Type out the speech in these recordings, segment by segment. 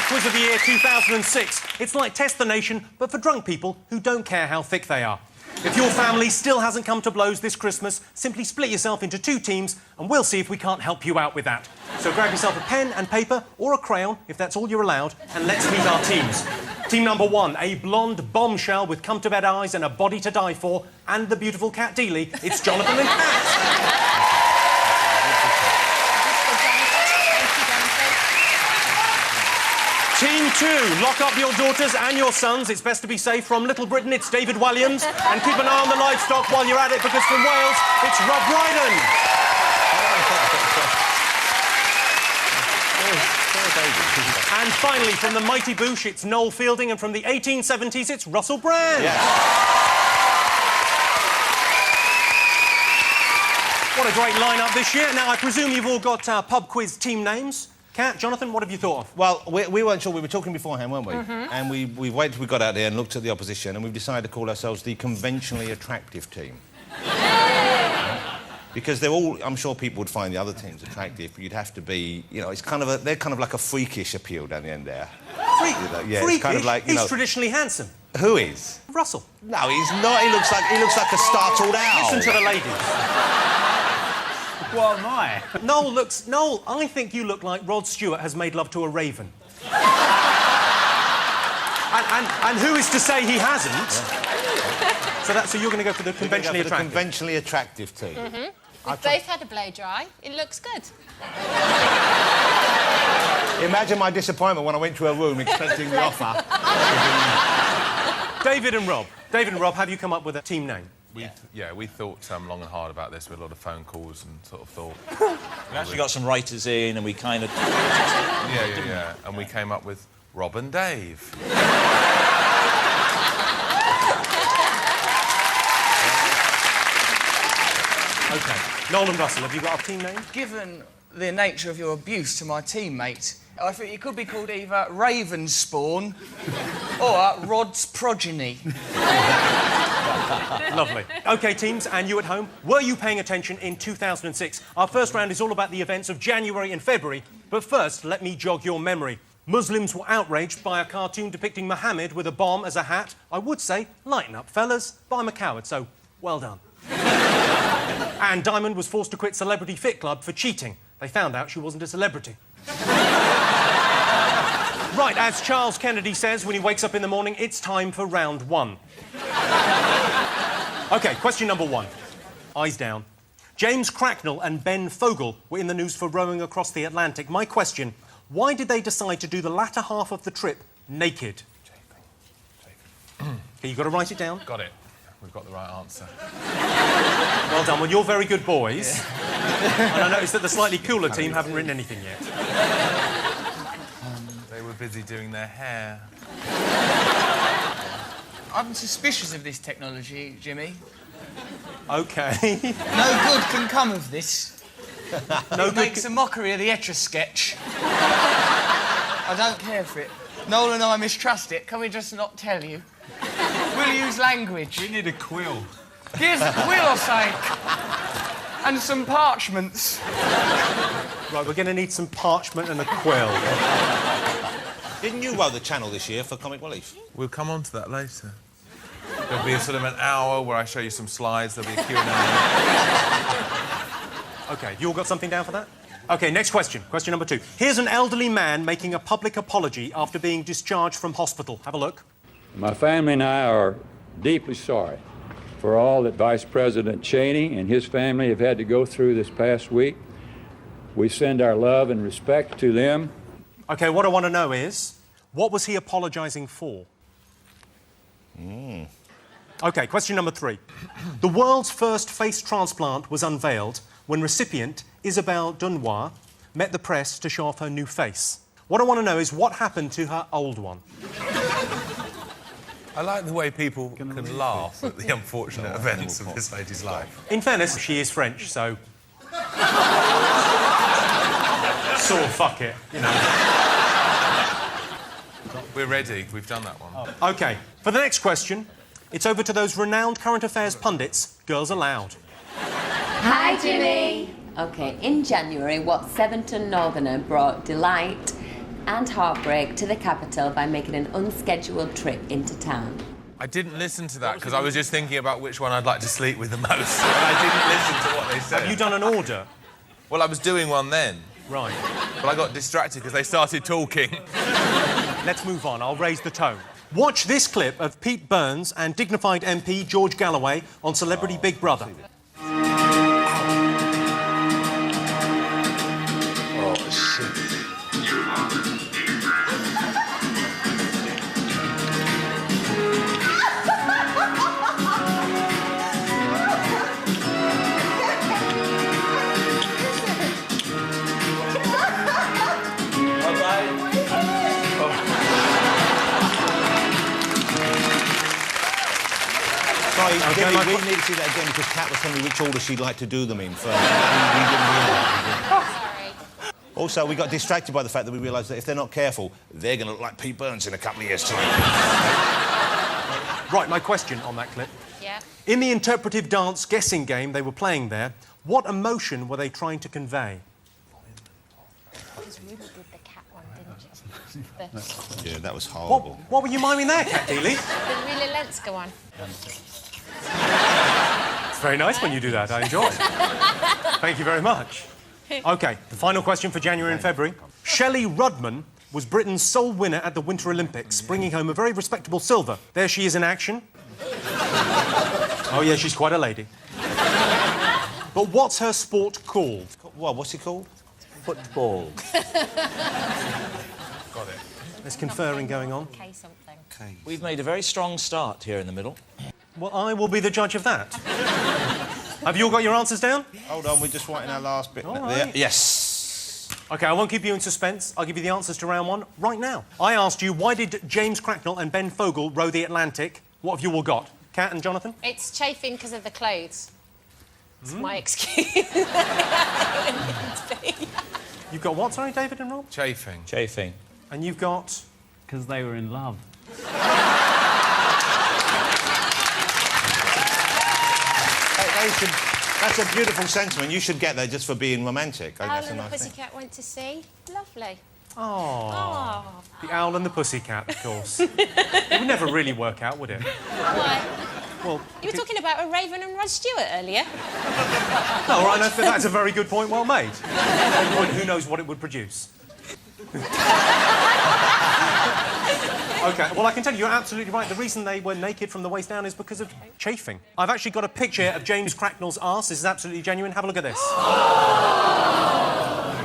Quiz of the Year 2006. It's like Test the Nation, but for drunk people who don't care how thick they are. If your family still hasn't come to blows this Christmas, simply split yourself into 2 teams and we'll see if we can't help you out with that. So grab yourself a pen and paper, or a crayon, if that's all you're allowed, and let's meet our teams. Team number 1, a blonde bombshell with come-to-bed eyes and a body to die for, and the beautiful Cat Deely. It's Jonathan and Kat. Team 2, lock up your daughters and your sons. It's best to be safe. From Little Britain, it's David Williams. And keep an eye on the livestock while you're at it, because from Wales, it's Rob Brydon. And finally, from the mighty Boosh, it's Noel Fielding. And from the 1870s, it's Russell Brand. Yeah. What a great lineup this year. Now, I presume you've all got pub quiz team names. Kat, Jonathan, what have you thought of? Well, we weren't sure. We were talking beforehand, weren't we? And we waited till we got out there and looked at the opposition, and we've decided to call ourselves the conventionally attractive team. Because they're all... I'm sure people would find the other teams attractive, but you'd have to be... You know, it's kind of they're kind of like a freakish appeal down the end there. Freak? You know, yeah, freakish? It's kind of like, he's traditionally handsome. Who is? Russell. No, he's not. He looks like a startled owl. Listen to the ladies. What am I? Noel, I think you look like Rod Stewart has made love to a raven. and who is to say he hasn't? Yeah. So you're going to go for the conventionally attractive. The conventionally attractive team. We've both had a blow dry. It looks good. Imagine my disappointment when I went to her room expecting the offer. David and Rob, have you come up with a team name? We thought long and hard about this with a lot of phone calls and sort of thought... We actually got some writers in and we kind of... Yeah. And we came up with Rob and Dave. OK. Noel and Russell, have you got a team name? Given the nature of your abuse to my teammate, I think it could be called either Ravenspawn or Rod's Progeny. Lovely. OK, teams, and you at home, were you paying attention in 2006? Our first round is all about the events of January and February, but first, let me jog your memory. Muslims were outraged by a cartoon depicting Mohammed with a bomb as a hat. I would say, lighten up, fellas, but I'm a coward, so well done. And Diamond was forced to quit Celebrity Fit Club for cheating. They found out she wasn't a celebrity. Right, as Charles Kennedy says when he wakes up in the morning, it's time for round 1. OK, question number 1. Eyes down. James Cracknell and Ben Fogle were in the news for rowing across the Atlantic. My question, why did they decide to do the latter half of the trip naked? OK, you've got to write it down. Got it. We've got the right answer. Well done. Well, you're very good boys. Yeah. And I noticed that the slightly cooler team haven't written anything yet. They were busy doing their hair. I'm suspicious of this technology, Jimmy. OK. No good can come of this. It makes a mockery of the Etch-a-Sketch. I don't care for it. Noel and I mistrust it. Can we just not tell you? We'll use language. We need a quill. Here's a quill or something. And some parchments. Right, we're going to need some parchment and a quill. Didn't you row the channel this year for Comic Relief? We'll come on to that later. There'll be sort of an hour where I show you some slides, there'll be a Q&A. OK, you all got something down for that? OK, next question. Question number 2. Here's an elderly man making a public apology after being discharged from hospital. Have a look. My family and I are deeply sorry for all that Vice President Cheney and his family have had to go through this past week. We send our love and respect to them. OK, what I want to know is, what was he apologising for? OK, question number 3. The world's first face transplant was unveiled when recipient Isabelle Dunois met the press to show off her new face. What I want to know is what happened to her old one. I like the way people can laugh at the unfortunate events of this lady's life. In fairness, she is French, so... So fuck it, you know. We're ready. We've done that one. OK, for the next question, it's over to those renowned current affairs pundits, Girls Aloud. Hi, Jimmy. OK, in January, what Seventon Northerner brought delight and heartbreak to the capital by making an unscheduled trip into town? I didn't listen to that because I was just thinking about which one I'd like to sleep with the most. And I didn't listen to what they said. Have you done an order? Well, I was doing one then, Right. but I got distracted because they started talking. Let's move on. I'll raise the tone. Watch this clip of Pete Burns and dignified MP George Galloway on Celebrity Big Brother. Oh, shit. Sorry, Okay, Jenny, my we que- need to see that again because Kat was telling me which order she'd like to do them in first. We didn't realise. Sorry. Also, we got distracted by the fact that we realised that if they're not careful, they're going to look like Pete Burns in a couple of years' time. Right, my question on that clip. Yeah. In the interpretive dance guessing game they were playing there, what emotion were they trying to convey? Because Ruby did the cat one, didn't you? Yeah, that was horrible. What were you miming there, Kat Deely? The Rila Lenska one. It's very nice when you do that. I enjoy it. Thank you very much. OK, the final question for January and February. Shelley Rudman was Britain's sole winner at the Winter Olympics, bringing home a very respectable silver. There she is in action. Oh, yeah, she's quite a lady. But what's her sport called? What, what's it called? Football. There's conferring going on. Okay, something. We've made a very strong start here in the middle. Well, I will be the judge of that. Have you all got your answers down? Hold on, we're just writing our last bit. All There. right. Yes. OK, I won't keep you in suspense. I'll give you the answers to round one right now. I asked you, why did James Cracknell and Ben Fogle row the Atlantic? What have you all got? Kat and Jonathan? It's chafing because of the clothes. It's my excuse. You've got what, sorry, David and Rob? Chafing. Chafing. And you've got... Because they were in love. That's a beautiful sentiment. You should get there just for being romantic. I think Owl that's a and the nice thing. Pussycat went to sea. Lovely. Oh, Oh. the owl and the pussycat, of course. It would never really work out, would it? Why? Well, You were talking about a Raven and Rod Stewart earlier. no, all right, that's a very good point, well made. Point, who knows what it would produce? OK, well, I can tell you, you're absolutely right. The reason they were naked from the waist down is because of chafing. I've actually got a picture of James Cracknell's arse. This is absolutely genuine. Have a look at this.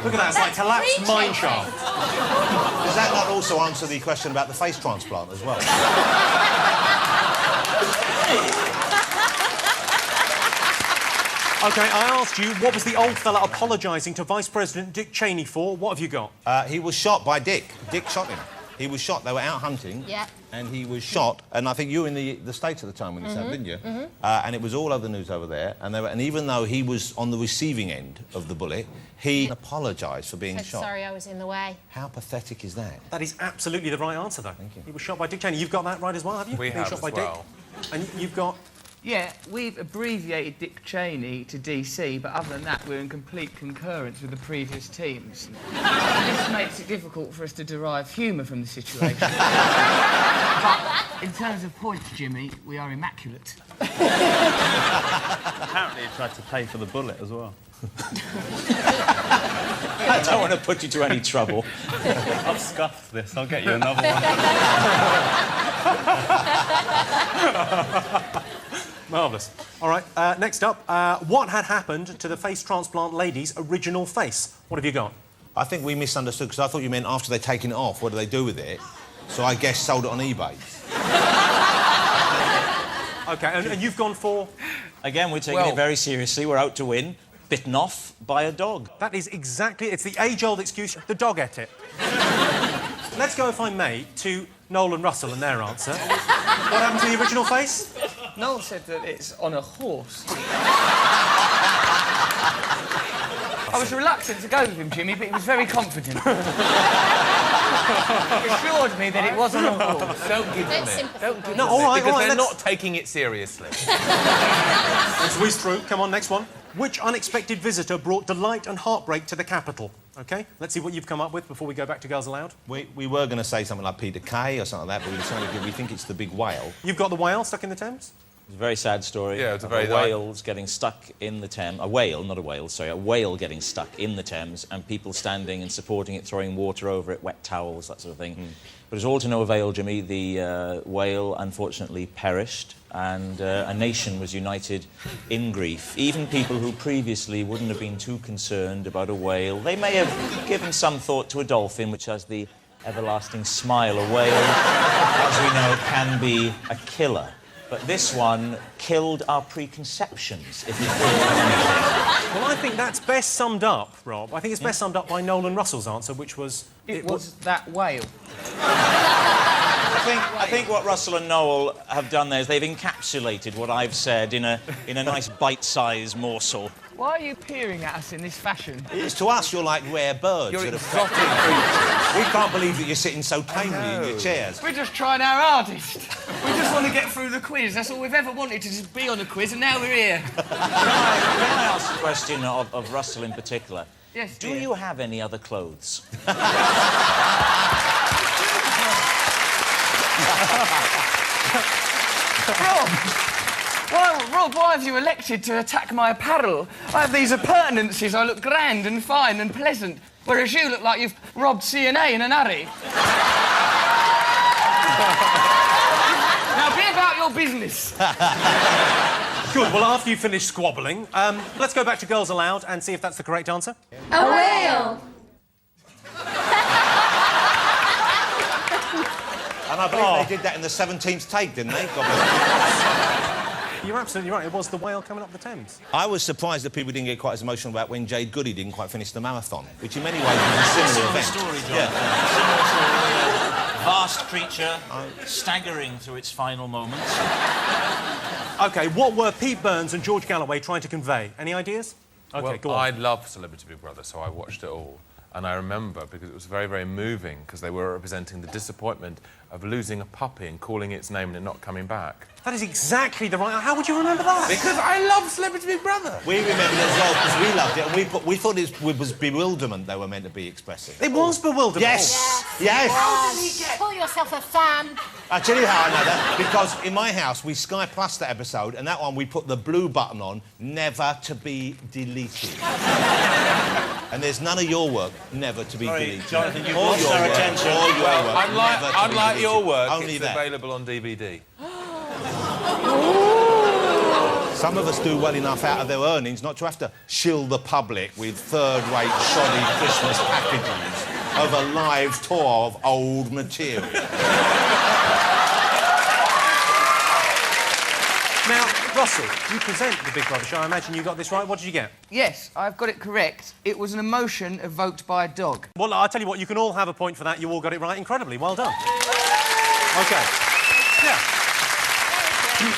Look at that, it's like collapsed mine shaft. Does that not also answer the question about the face transplant as well? OK, I asked you, what was the old fella apologising to Vice President Dick Cheney for? What have you got? He was shot by Dick. Dick shot him. He was shot. They were out hunting. Yeah. And he was shot. And I think you were in the States at the time when this happened, didn't you? And it was all over the news over there. And even though he was on the receiving end of the bullet, he apologised for being Said, shot. sorry, I was in the way. How pathetic is that? That is absolutely the right answer, though. Thank you. He was shot by Dick Cheney. You've got that right as well, have you? We Being have shot as by well. Dick. And you've got... Yeah, we've abbreviated Dick Cheney to DC, but other than that, we're in complete concurrence with the previous teams. This makes it difficult for us to derive humour from the situation. But in terms of points, Jimmy, we are immaculate. Apparently he tried to pay for the bullet as well. I don't want to put you to any trouble. I've scuffed this. I'll get you another one. Marvellous. All right, next up, what had happened to the face transplant lady's original face? What have you got? I think we misunderstood because I thought you meant after they'd taken it off, what do they do with it? So I guess sold it on eBay. OK, and you've gone for... Again, we're taking it very seriously. We're out to win. Bitten off by a dog. That is exactly... It's the age-old excuse. The dog ate it. Let's go, if I may, to Noel and Russell and their answer. What happened to the original face? Noel said that it's on a horse. I was reluctant to go with him, Jimmy, but he was very confident. He assured me that it was on a horse. Don't give them Don't it. sympathise. No, all right, Because they're let's... not taking it seriously. Let's whiz through. Come on, next one. Which unexpected visitor brought delight and heartbreak to the capital? OK, let's see what you've come up with before we go back to Girls Aloud. We were going to say something like Peter Kay or something like that, but we decided we think it's the big whale. You've got the whale stuck in the Thames? It's a very sad story. Yeah, it's a of very whales getting stuck in the Thames. A whale, not a whale, sorry, a whale getting stuck in the Thames and people standing and supporting it, throwing water over it, wet towels, that sort of thing. But it's all to no avail, Jimmy. The whale unfortunately perished and a nation was united in grief. Even people who previously wouldn't have been too concerned about a whale, they may have given some thought to a dolphin, which has the everlasting smile. A whale, as we know, can be a killer. But this one killed our preconceptions, if you feel anything. Well, I think that's best summed up, Rob. I think it's best summed up by Nolan Russell's answer, which was... It was that whale. I think what Russell and Noel have done there is they've encapsulated what I've said in a nice bite-sized morsel. Why are you peering at us in this fashion? It's to us, you're like rare birds. You're that exotic have... We can't believe that you're sitting so tamely in your chairs. We're just trying our hardest. We just want to get through the quiz. That's all we've ever wanted, to just be on the quiz, and now we're here. Can I ask a question of Russell in particular? Yes, Do dear. you have any other clothes? Rob, why have you elected to attack my apparel? I have these appurtenances. I look grand and fine and pleasant, whereas you look like you've robbed CNA in an hurry. Now, be about your business. Good, well, after you finish squabbling, let's go back to Girls Aloud and see if that's the correct answer. A whale. And I believe they did that in the 17th take, didn't they? God bless. You're absolutely right. It was the whale coming up the Thames. I was surprised that people didn't get quite as emotional about when Jade Goody didn't quite finish the marathon, which in many ways was a similar event. Story, John. Yeah. Similar story. Vast creature, staggering through its final moments. OK, what were Pete Burns and George Galloway trying to convey? Any ideas? OK, Well, go on. I love Celebrity Big Brother, so I watched it all. And I remember, because it was very, very moving, because they were representing the disappointment of losing a puppy and calling its name and it not coming back. That is exactly the right... How would you remember that? Because I love Celebrity Big Brother. We remembered it as well because we loved it, and we thought it was bewilderment they were meant to be expressing. It was bewilderment. Yes, yes. Call yourself a fan. I'll tell you how I know that, because in my house we Sky Plus that episode, and that one we put the blue button on, never to be deleted. And there's none of your work never to be deleted. Jonathan, you've All lost your our work, attention. all your work, never to be Unlike your deleted. work, Only it's that. available on DVD. Some of us do well enough out of their earnings not to have to shill the public with third-rate, shoddy Christmas packages of a live tour of old material. Now, Russell, you present the Big Brother show. I imagine you got this right. What did you get? Yes, I've got it correct. It was an emotion evoked by a dog. Well, I'll tell you what, you can all have a point for that. You all got it right incredibly. Well done. OK. Yeah.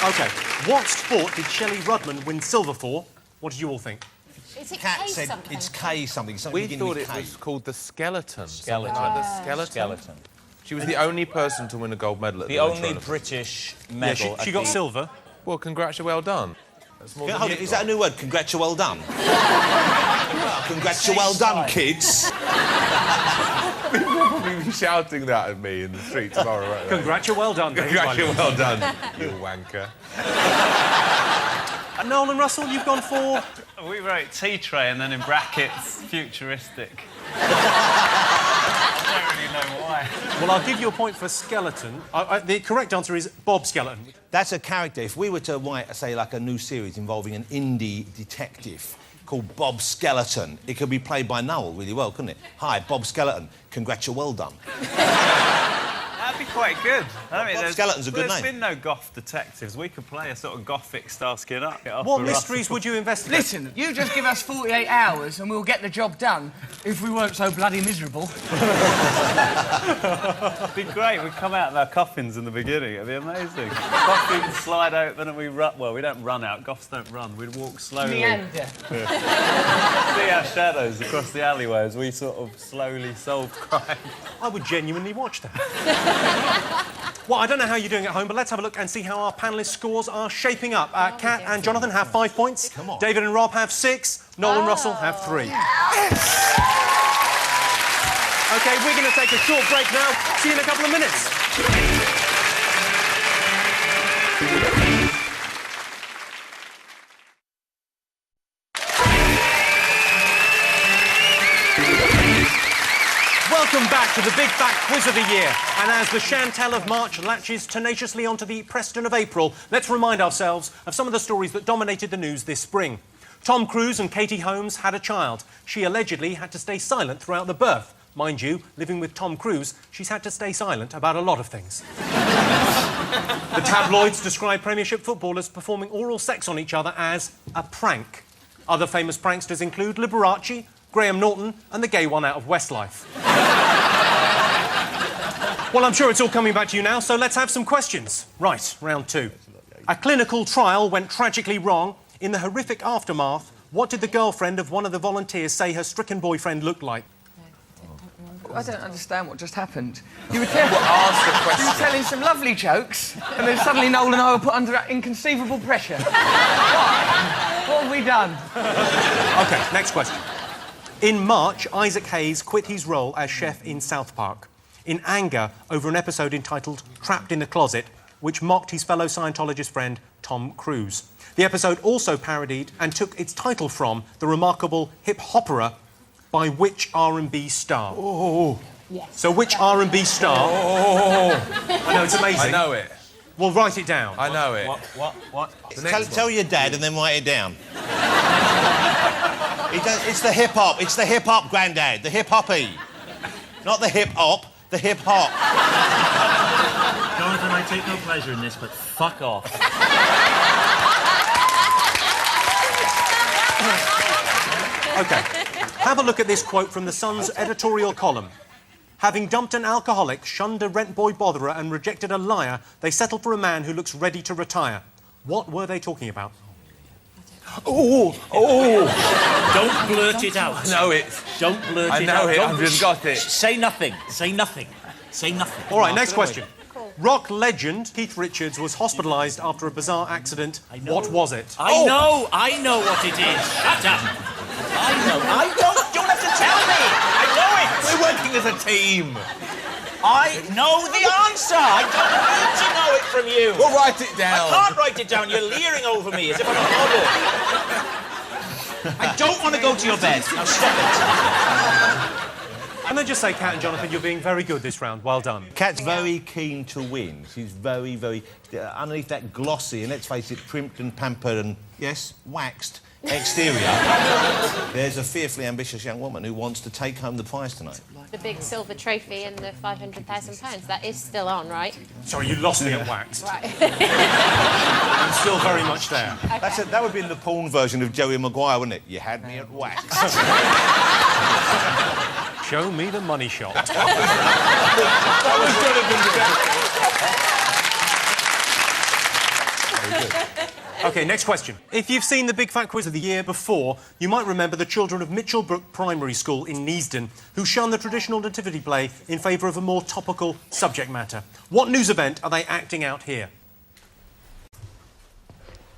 OK. What sport did Shelley Rudman win silver for? What did you all think? Is it Cat K said something? it's K something. We beginning thought with it K. was called the Skeleton. Skeleton. Like the Skeleton. Skeleton. She was the only person to win a gold medal at The the Winter only Olympics. British Yeah, medal. she got silver. Well, congratulations, well done. That's more Yeah, than hold you it, is got. that a new word? Congrats, well done. Congrats, well done, kids. People will probably be shouting that at me in the street tomorrow, won't they? Congrats, you're well done, Dave. Congratulations, well done, you wanker. And Nolan Russell, you've gone for... We wrote tea tray and then in brackets, futuristic. I don't really know why. Well, I'll give you a point for skeleton. The correct answer is Bob Skeleton. That's a character. If we were to write, say, like a new series involving an indie detective called Bob Skeleton, it could be played by Noel really well, couldn't it? Hi, Bob Skeleton. Congrats, you're well done. That'd be quite good. I mean, Bob there's- Skeleton's a good There's name. been no goth detectives. We could play a sort of gothic Starsky and Hutch. What mysteries would you investigate? Listen, you just give us 48 hours and we'll get the job done, if we weren't so bloody miserable. It'd be great. We'd come out of our coffins in the beginning. It'd be amazing. Coffins slide open and we run. Well, we don't run out. Goths don't run. We'd walk slowly. Meander. See our shadows across the alleyway as we sort of slowly solve crime. I would genuinely watch that. Well, I don't know how you're doing at home, but let's have a look and see how our panellists' scores are shaping up. Kat and Jonathan have 5 points. Come on. David and Rob have 6. Noel and Russell have 3. OK, we're going to take a short break now. See you in a couple of minutes. Welcome back to the Big Fat Quiz of the Year. And as the Chantel of March latches tenaciously onto the Preston of April, let's remind ourselves of some of the stories that dominated the news this spring. Tom Cruise and Katie Holmes had a child. She allegedly had to stay silent throughout the birth. Mind you, living with Tom Cruise, she's had to stay silent about a lot of things. The tabloids describe Premiership footballers performing oral sex on each other as a prank. Other famous pranksters include Liberace, Graham Norton and the gay one out of Westlife. Well, I'm sure it's all coming back to you now, so let's have some questions. Right, round two. A clinical trial went tragically wrong. In the horrific aftermath, what did the girlfriend of one of the volunteers say her stricken boyfriend looked like? I don't understand what just happened. You were telling some lovely jokes, and then suddenly Noel and I were put under inconceivable pressure. What have we done? OK, next question. In March, Isaac Hayes quit his role as chef in South Park in anger over an episode entitled Trapped in the Closet, which mocked his fellow Scientologist friend Tom Cruise. The episode also parodied and took its title from the remarkable hip-hopera by which R&B star? Oh. Yes. So which R&B star? Oh. I know, it's amazing. I know it. Well, write it down. I know it. What? Tell your dad and then write it down. It's the hip-hop. It's the hip-hop, Grandad. The hip-hoppy. Not the hip-hop, the hip-hop. Jonathan, I take no pleasure in this, but fuck off. OK. Have a look at this quote from The Sun's editorial column. Having dumped an alcoholic, shunned a rent boy botherer and rejected a liar, they settled for a man who looks ready to retire. What were they talking about? Don't blurt it out. I know it. Don't blurt I it know out. it. I've just got it. Say nothing. Say nothing. Say nothing. All right, next question. Rock legend Keith Richards was hospitalised after a bizarre accident. What was it? I know what it is. Shut up. I know. I don't have to tell me. I know it. We're working as a team. I know the answer. I don't need to know it from you. We'll write it down. I can't write it down. You're leering over me as if I'm a model. I don't want to go to your bed. Now stop it. Can I just say, Kat and Jonathan, you're being very good this round. Well done. Kat's very keen to win. She's very, very... underneath that glossy, and let's face it, primped and pampered and, yes, waxed exterior, there's a fearfully ambitious young woman who wants to take home the prize tonight. The big silver trophy and the £500,000. That is still on, right? Sorry, you lost me at wax. Right. I'm still very much there. Okay. That would be in the porn version of Joey Maguire, wouldn't it? You had me at wax. Show me the money shot. That was Jonathan. Very good. OK, next question. If you've seen the Big Fat Quiz of the Year before, you might remember the children of Mitchellbrook Primary School in Neasden, who shunned the traditional nativity play in favour of a more topical subject matter. What news event are they acting out here?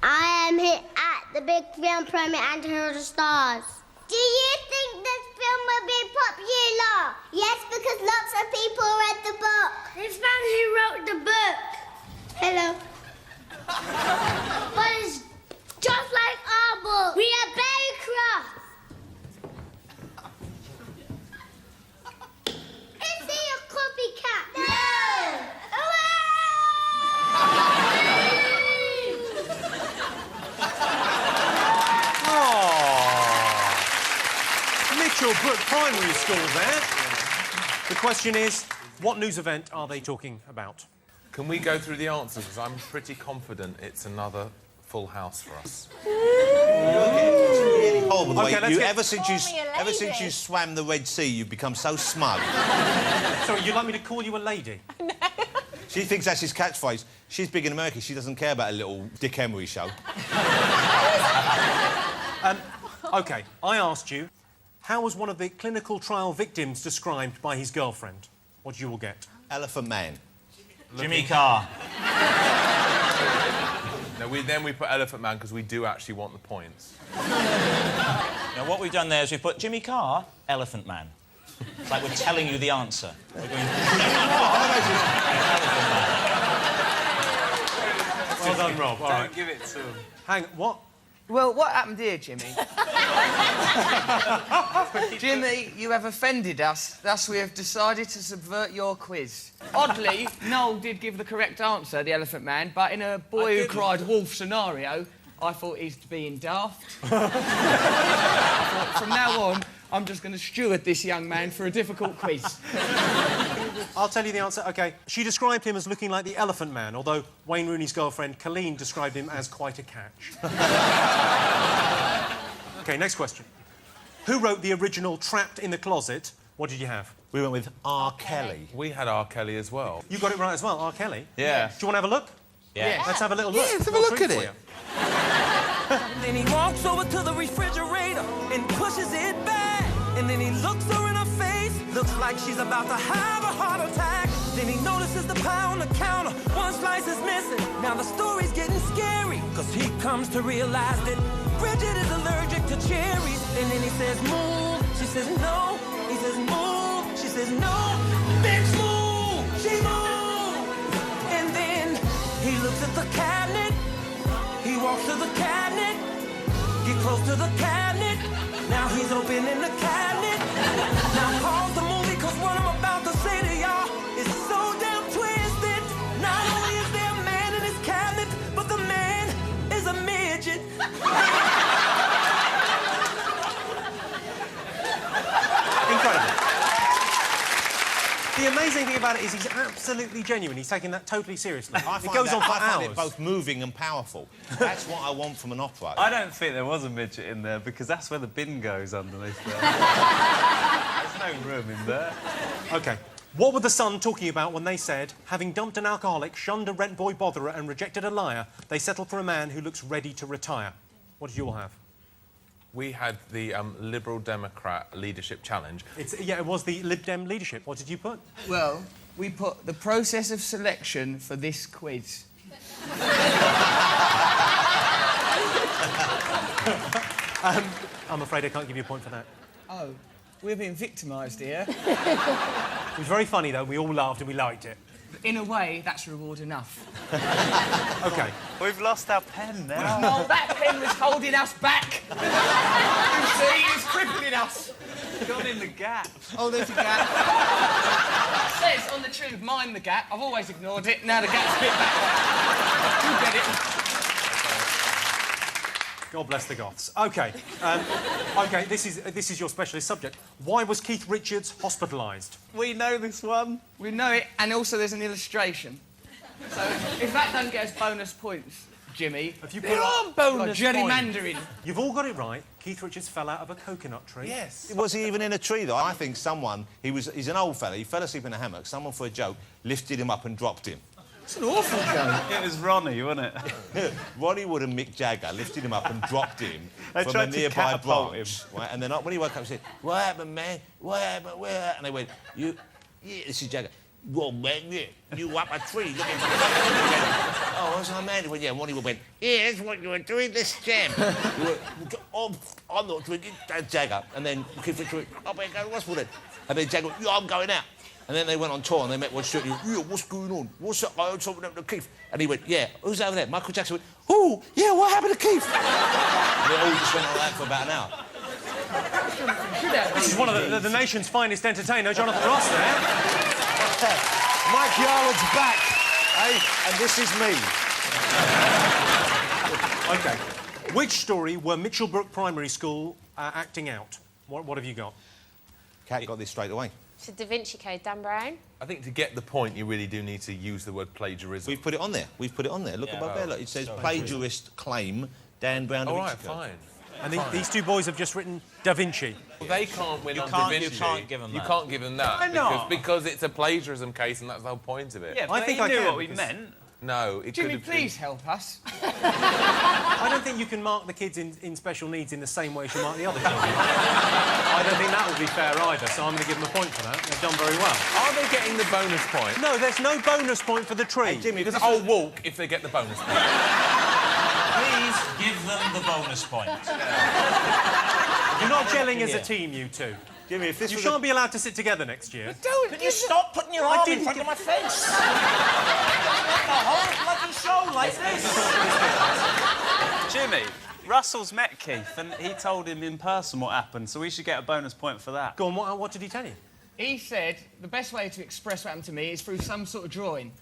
I am here at the big film premiere and Hero the Stars. Do you think this film will be popular? Yes, because lots of people read the book. This man who wrote the book. Hello. But it's just like our book. We are very cross. Is he a copycat? No. Mitchellbrook Primary School there. The question is, what news event are they talking about? Can we go through the answers? Because I'm pretty confident it's another full house for us. Really horrible the way ever since you lady. swam the Red Sea, you've become so smug. Sorry, you'd like me to call you a lady? No. She thinks that's his catchphrase. She's big in America. She doesn't care about a little Dick Emery show. OK, I asked you, how was one of the clinical trial victims described by his girlfriend? What did you all get? Elephant Man. Jimmy Carr. No, then we put Elephant Man because we do actually want the points. Now, what we've done there is we've put Jimmy Carr, Elephant Man. It's like we're telling you the answer. We're going... Well done, Rob. All right. Don't give it to him. Hang... What? Well, what happened here, Jimmy? Jimmy, you have offended us, thus we have decided to subvert your quiz. Oddly, Noel did give the correct answer, the Elephant Man, but in a boy who cried wolf scenario, I thought he's being daft. I thought, from now on, I'm just going to steward this young man for a difficult quiz. I'll tell you the answer. OK. She described him as looking like the Elephant Man, although Wayne Rooney's girlfriend, Colleen, described him as quite a catch. OK, next question. Who wrote the original Trapped in the Closet? What did you have? We went with R. Kelly. We had R. Kelly as well. You got it right as well, R. Kelly? Yeah. Do you want to have a look? Yeah. Let's have a little look. Yeah, let's have a look at it. Then he walks over to the refrigerator and pushes it back. And then he looks her in her face, looks like she's about to have a heart attack. Then he notices the pie on the counter, one slice is missing. Now the story's getting scary, cause he comes to realize that Bridget is allergic to cherries. And then he says, move, she says no. He says, move, she says no. Bitch, move, she moves. And then he looks at the cabinet. He walks to the cabinet, get close to the cabinet. Now he's opening the cabinet. Now pause the movie, cause what I'm about to say to y'all is so damn twisted. Not only is there a man in his cabinet, but the man is a midget. Incredible. The amazing thing about it is he's absolutely genuine. He's taking that totally seriously. I It goes on for I find hours. it both moving and powerful. That's what I want from an opera. I don't think there was a midget in there because that's where the bin goes underneath there. There's no room in there. OK. What were the Sun talking about when they said, having dumped an alcoholic, shunned a rent boy botherer and rejected a liar, they settled for a man who looks ready to retire? What did you all have? We had the Liberal Democrat Leadership Challenge. Yeah, it was the Lib Dem leadership. What did you put? Well, we put the process of selection for this quiz. I'm afraid I can't give you a point for that. Oh, we're being victimised here. It was very funny, though. We all laughed and we liked it. In a way, that's reward enough. OK. We've lost our pen now. No, that pen was holding us back. You see, it's crippling us. Gone in the gap. Oh, there's a gap. It says on the tube, mind the gap. I've always ignored it. Now the gap's bit back. You get it. God bless the Goths. OK. OK, this is your specialist subject. Why was Keith Richards hospitalised? We know this one. We know it, and also there's an illustration. So if that doesn't get us bonus points, Jimmy, Have you there are bonus gerrymandering. You've all got it right. Keith Richards fell out of a coconut tree. Yes. Was he even in a tree, though? I think he's an old fella, he fell asleep in a hammock, someone, for a joke, lifted him up and dropped him. It's an awful joke. It was Ronnie, wasn't it? Ronnie Wood and Mick Jagger lifted him up and dropped him They from a tried to nearby catapult branch. Right? And then when he woke up, he said, "What happened, man? What happened? Where?" And they went, "Yeah, this is Jagger. Well, man, yeah, you up a tree looking for..." "Oh, what's that, man?" He went, "Yeah." And Ronnie Wood went, "Yeah, that's what you were doing, this jam." He went, "Oh, I'm not drinking." Jagger. And then Keith Richards went, "Oh, man, go to the hospital then." And then Jagger went, "Yeah, I'm going out." And then they went on tour and they met Rod Stewart. He went, "Yeah, what's going on? What's up? I heard something happened to Keith." And he went, "Yeah, who's over there?" Michael Jackson went, "Oh, yeah, what happened to Keith?" And they all just went on that for about an hour. This is one of the nation's finest entertainer, Jonathan Ross, there. Mike Yarwood's back, eh? And this is me. OK. Which story were Mitchellbrook Primary School acting out? What have you got? Kat got this straight away. To Da Vinci Code, Dan Brown. I think to get the point, you really do need to use the word plagiarism. We've put it on there. Look above there. Look, it says plagiarist claim, Dan Brown. All right, fine. And these two boys have just written Da Vinci. Well, they can't win on Da Vinci. You can't give them that. You can't give them that. Why not? Because it's a plagiarism case and that's the whole point of it. Yeah, but I think I knew can, what we because- meant. No, it Jimmy, could have please help us. I don't think you can mark the kids in special needs in the same way as you mark the other children. I don't think that would be fair either, so I'm going to give them a point for that. They've done very well. Are they getting the bonus point? No, there's no bonus point for the tree. Hey, Jimmy, Because I'll walk if they get the bonus point. Please give them the bonus point. You're not gelling as a team, you two. Jimmy, if this You was shan't be allowed to sit together next year. Can you stop putting your arm in front of my face? The whole bloody show like this. Jimmy, Russell's met Keith and he told him in person what happened, so we should get a bonus point for that. Go on, what did he tell you? He said the best way to express what happened to me is through some sort of drawing.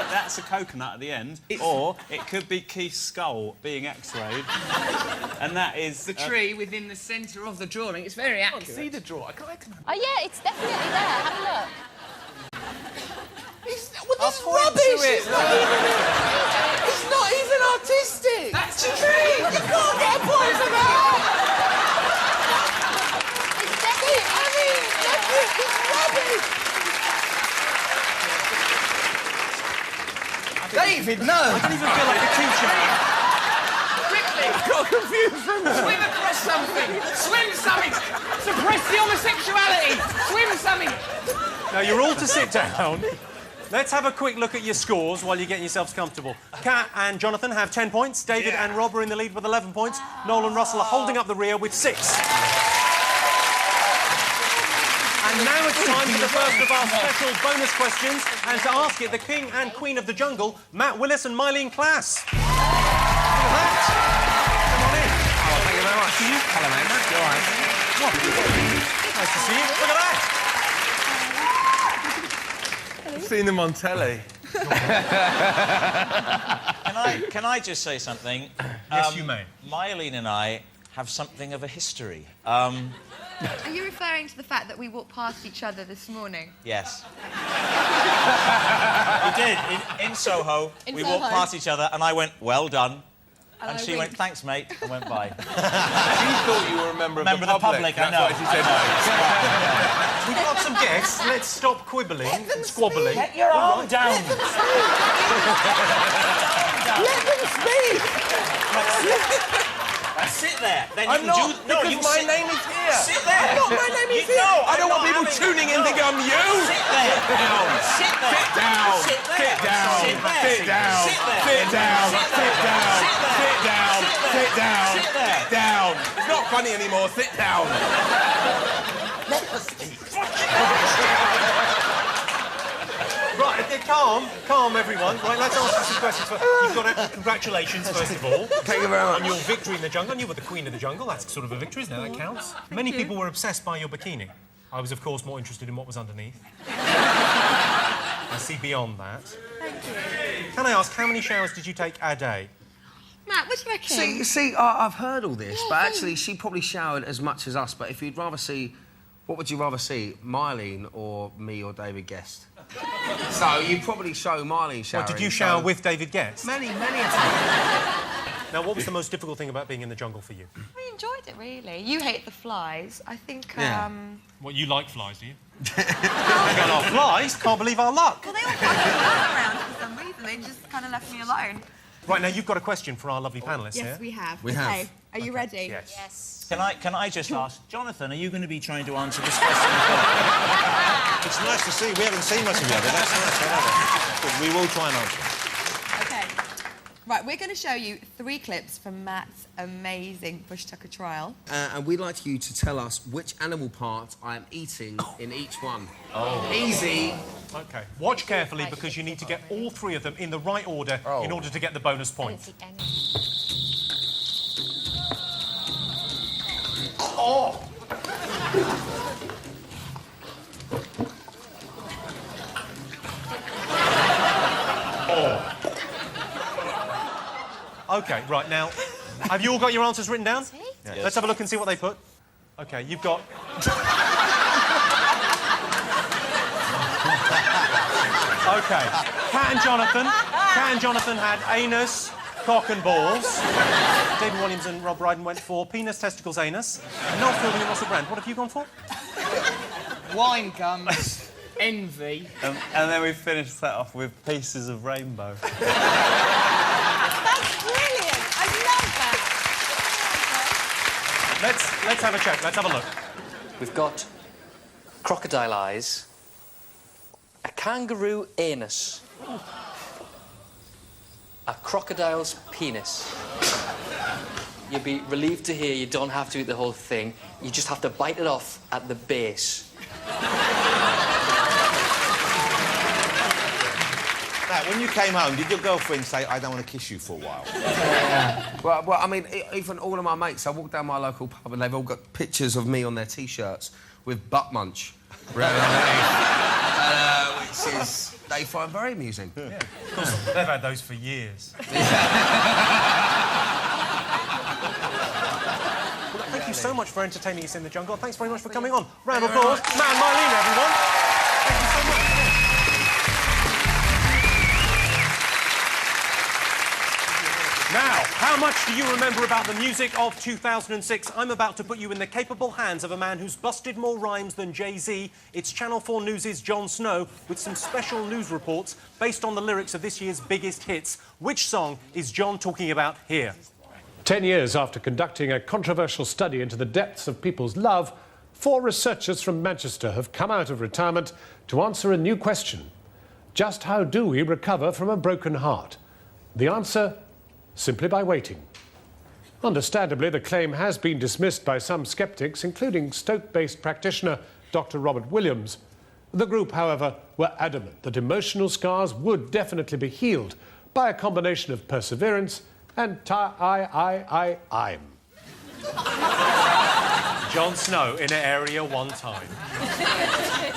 That's a coconut at the end, or it could be Keith's skull being x-rayed, and that is... The tree within the centre of the drawing. It's very accurate. See the draw. I can't... Oh, yeah, it's definitely there. Have a look. This is rubbish! It's not even artistic! That's a tree! You can't get a point for that! It's definitely... I mean, look, it's rubbish! David, no! I don't even feel like a teacher. Quickly! I got confused from swim across something! Swim something! Suppress the homosexuality! Swim something! Now, you're all to sit down. Let's have a quick look at your scores while you're getting yourselves comfortable. Kat and Jonathan have 10 points. David and Rob are in the lead with 11 points. Noel and Russell are holding up the rear with 6. And now it's time for the first of our special bonus questions. And to ask it, the King and Queen of the Jungle, Matt Willis and Mylene Klass. Look at that. Come on in. Oh, thank you very much. You? Hello, mate. You all right? What? Nice to see you. Look at that. I've seen them on telly. Can I just say something? Yes, you may. Mylene and I have something of a history. Are you referring to the fact that we walked past each other this morning? Yes. We did. In Soho, In we Soho. walked past each other and I went, well done. And And I she winked. went, thanks, mate, and went by. She thought you were a member of the public. I That's know. what she said. We've got some guests. Let's stop quibbling and squabbling. Get your arm down. Let them speak! Sit there. Then I'm you not, can do... No, because you my sit, name is here. Sit there. Not my name is here. No, I don't I'm want not people having- tuning in no. thinking I'm you. Sit there. Sit there. Sit down. Sit there. Sit down. Sit there. Sit down. Sit there. Sit down. Sit Sit there. down. Sit there. Sit down. Sit there. Sit down. Sit there. Sit down. It's not funny anymore. Sit down. Right, calm, everyone. Right, let's ask you some questions. You've got congratulations, first of all. Thank you very much. On your victory in the jungle. And you were the queen of the jungle. That's sort of a victory, isn't it? That counts. Many people were obsessed by your bikini. I was, of course, more interested in what was underneath. I see beyond that. Thank you. Can I ask, how many showers did you take a day? Matt, what do you reckon? See, I've heard all this, but actually, she probably showered as much as us. But if you'd rather see, what would you rather see, Mylene or me or David Guest? So you probably show Mylene showering. What, did you shower with David Guest? Many a time. Now, what was the most difficult thing about being in the jungle for you? We enjoyed it, really. You hate the flies. I think, Yeah. What, you like flies, do you? Got our flies? Can't believe our luck. Well, they all kind of around for some reason. They just kind of left me alone. Right, now, you've got a question for our lovely panellists here. Yes, we have. We okay. have. Are you ready? Yes. Yes. Can I just ask, Jonathan, are you going to be trying to answer this question as well? It's nice to see. We haven't seen much of you, but that's nice. But we will try and answer. Okay. Right, we're going to show you 3 clips from Matt's amazing Bush Tucker trial. And we'd like you to tell us which animal part I am eating in each one. Oh. Easy. OK. Watch carefully, because you need to get all 3 of them in the right order in order to get the bonus point. Oh. OK, right, now, have you all got your answers written down? Yes. Let's have a look and see what they put. OK, you've got... OK, Kat and Jonathan had anus, cock and balls. David Williams and Rob Brydon went for penis, testicles, anus. And Noel Fielding and Russell Brand, what have you gone for? Wine gums, envy. And then we finished that off with pieces of rainbow. That's brilliant. I love that. Let's have a check. Let's have a look. We've got crocodile eyes, a kangaroo anus, a crocodile's penis. you'll be relieved to hear you don't have to eat the whole thing. You just have to bite it off at the base. Matt, when you came home, did your girlfriend say, I don't want to kiss you for a while? Well, I mean, even all of my mates, I walk down my local pub and they've all got pictures of me on their T-shirts with butt munch round which is they find very amusing. Yeah. Of course, they've had those for years. Well, thank you so much for entertaining us in the jungle. Thanks very much for coming on. Round of applause. Matt and Mylene, everyone. Thank you so much. Now, how much do you remember about the music of 2006? I'm about to put you in the capable hands of a man who's busted more rhymes than Jay-Z. It's Channel 4 News' Jon Snow with some special news reports based on the lyrics of this year's biggest hits. Which song is Jon talking about here? 10 years after conducting a controversial study into the depths of people's love, 4 researchers from Manchester have come out of retirement to answer a new question. Just how do we recover from a broken heart? The answer? Simply by waiting. Understandably, the claim has been dismissed by some sceptics, including Stoke-based practitioner Dr. Robert Williams. The group, however, were adamant that emotional scars would definitely be healed by a combination of perseverance and time. Jon Snow in Area 1 time.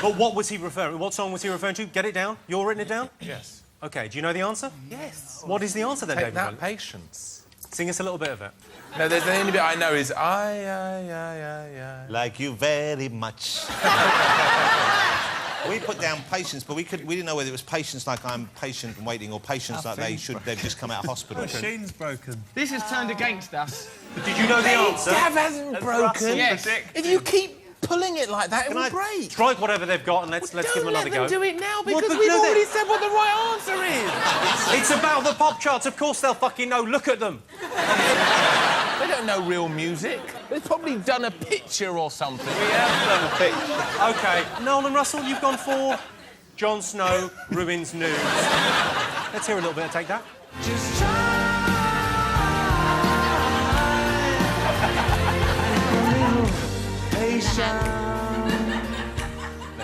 But what was he referring? What song was he referring to? Get it down? You're written it down? Yes. OK, do you know the answer? Yes. What is the answer then, Take David? that, Patience. Sing us a little bit of it. No, there's the only bit I know is Like you very much. We put down patience, but we didn't know whether it was patience like I'm patient and waiting, or patience like they've just come out of hospital. The machine's broken. This has turned against us. Did you know the answer? Gav hasn't broken. Yes. If you keep pulling it like that, it will break. Strike whatever they've got and let's give them another go. Don't let them do it now, because Well, we've no, already said what the right answer is. It's about the pop charts. Of course they'll fucking know. Look at them. They don't know real music. They've probably done a picture or something. We have done a picture. OK, Nolan Russell, you've gone for Jon Snow ruins news. Let's hear a little bit of Take That. Just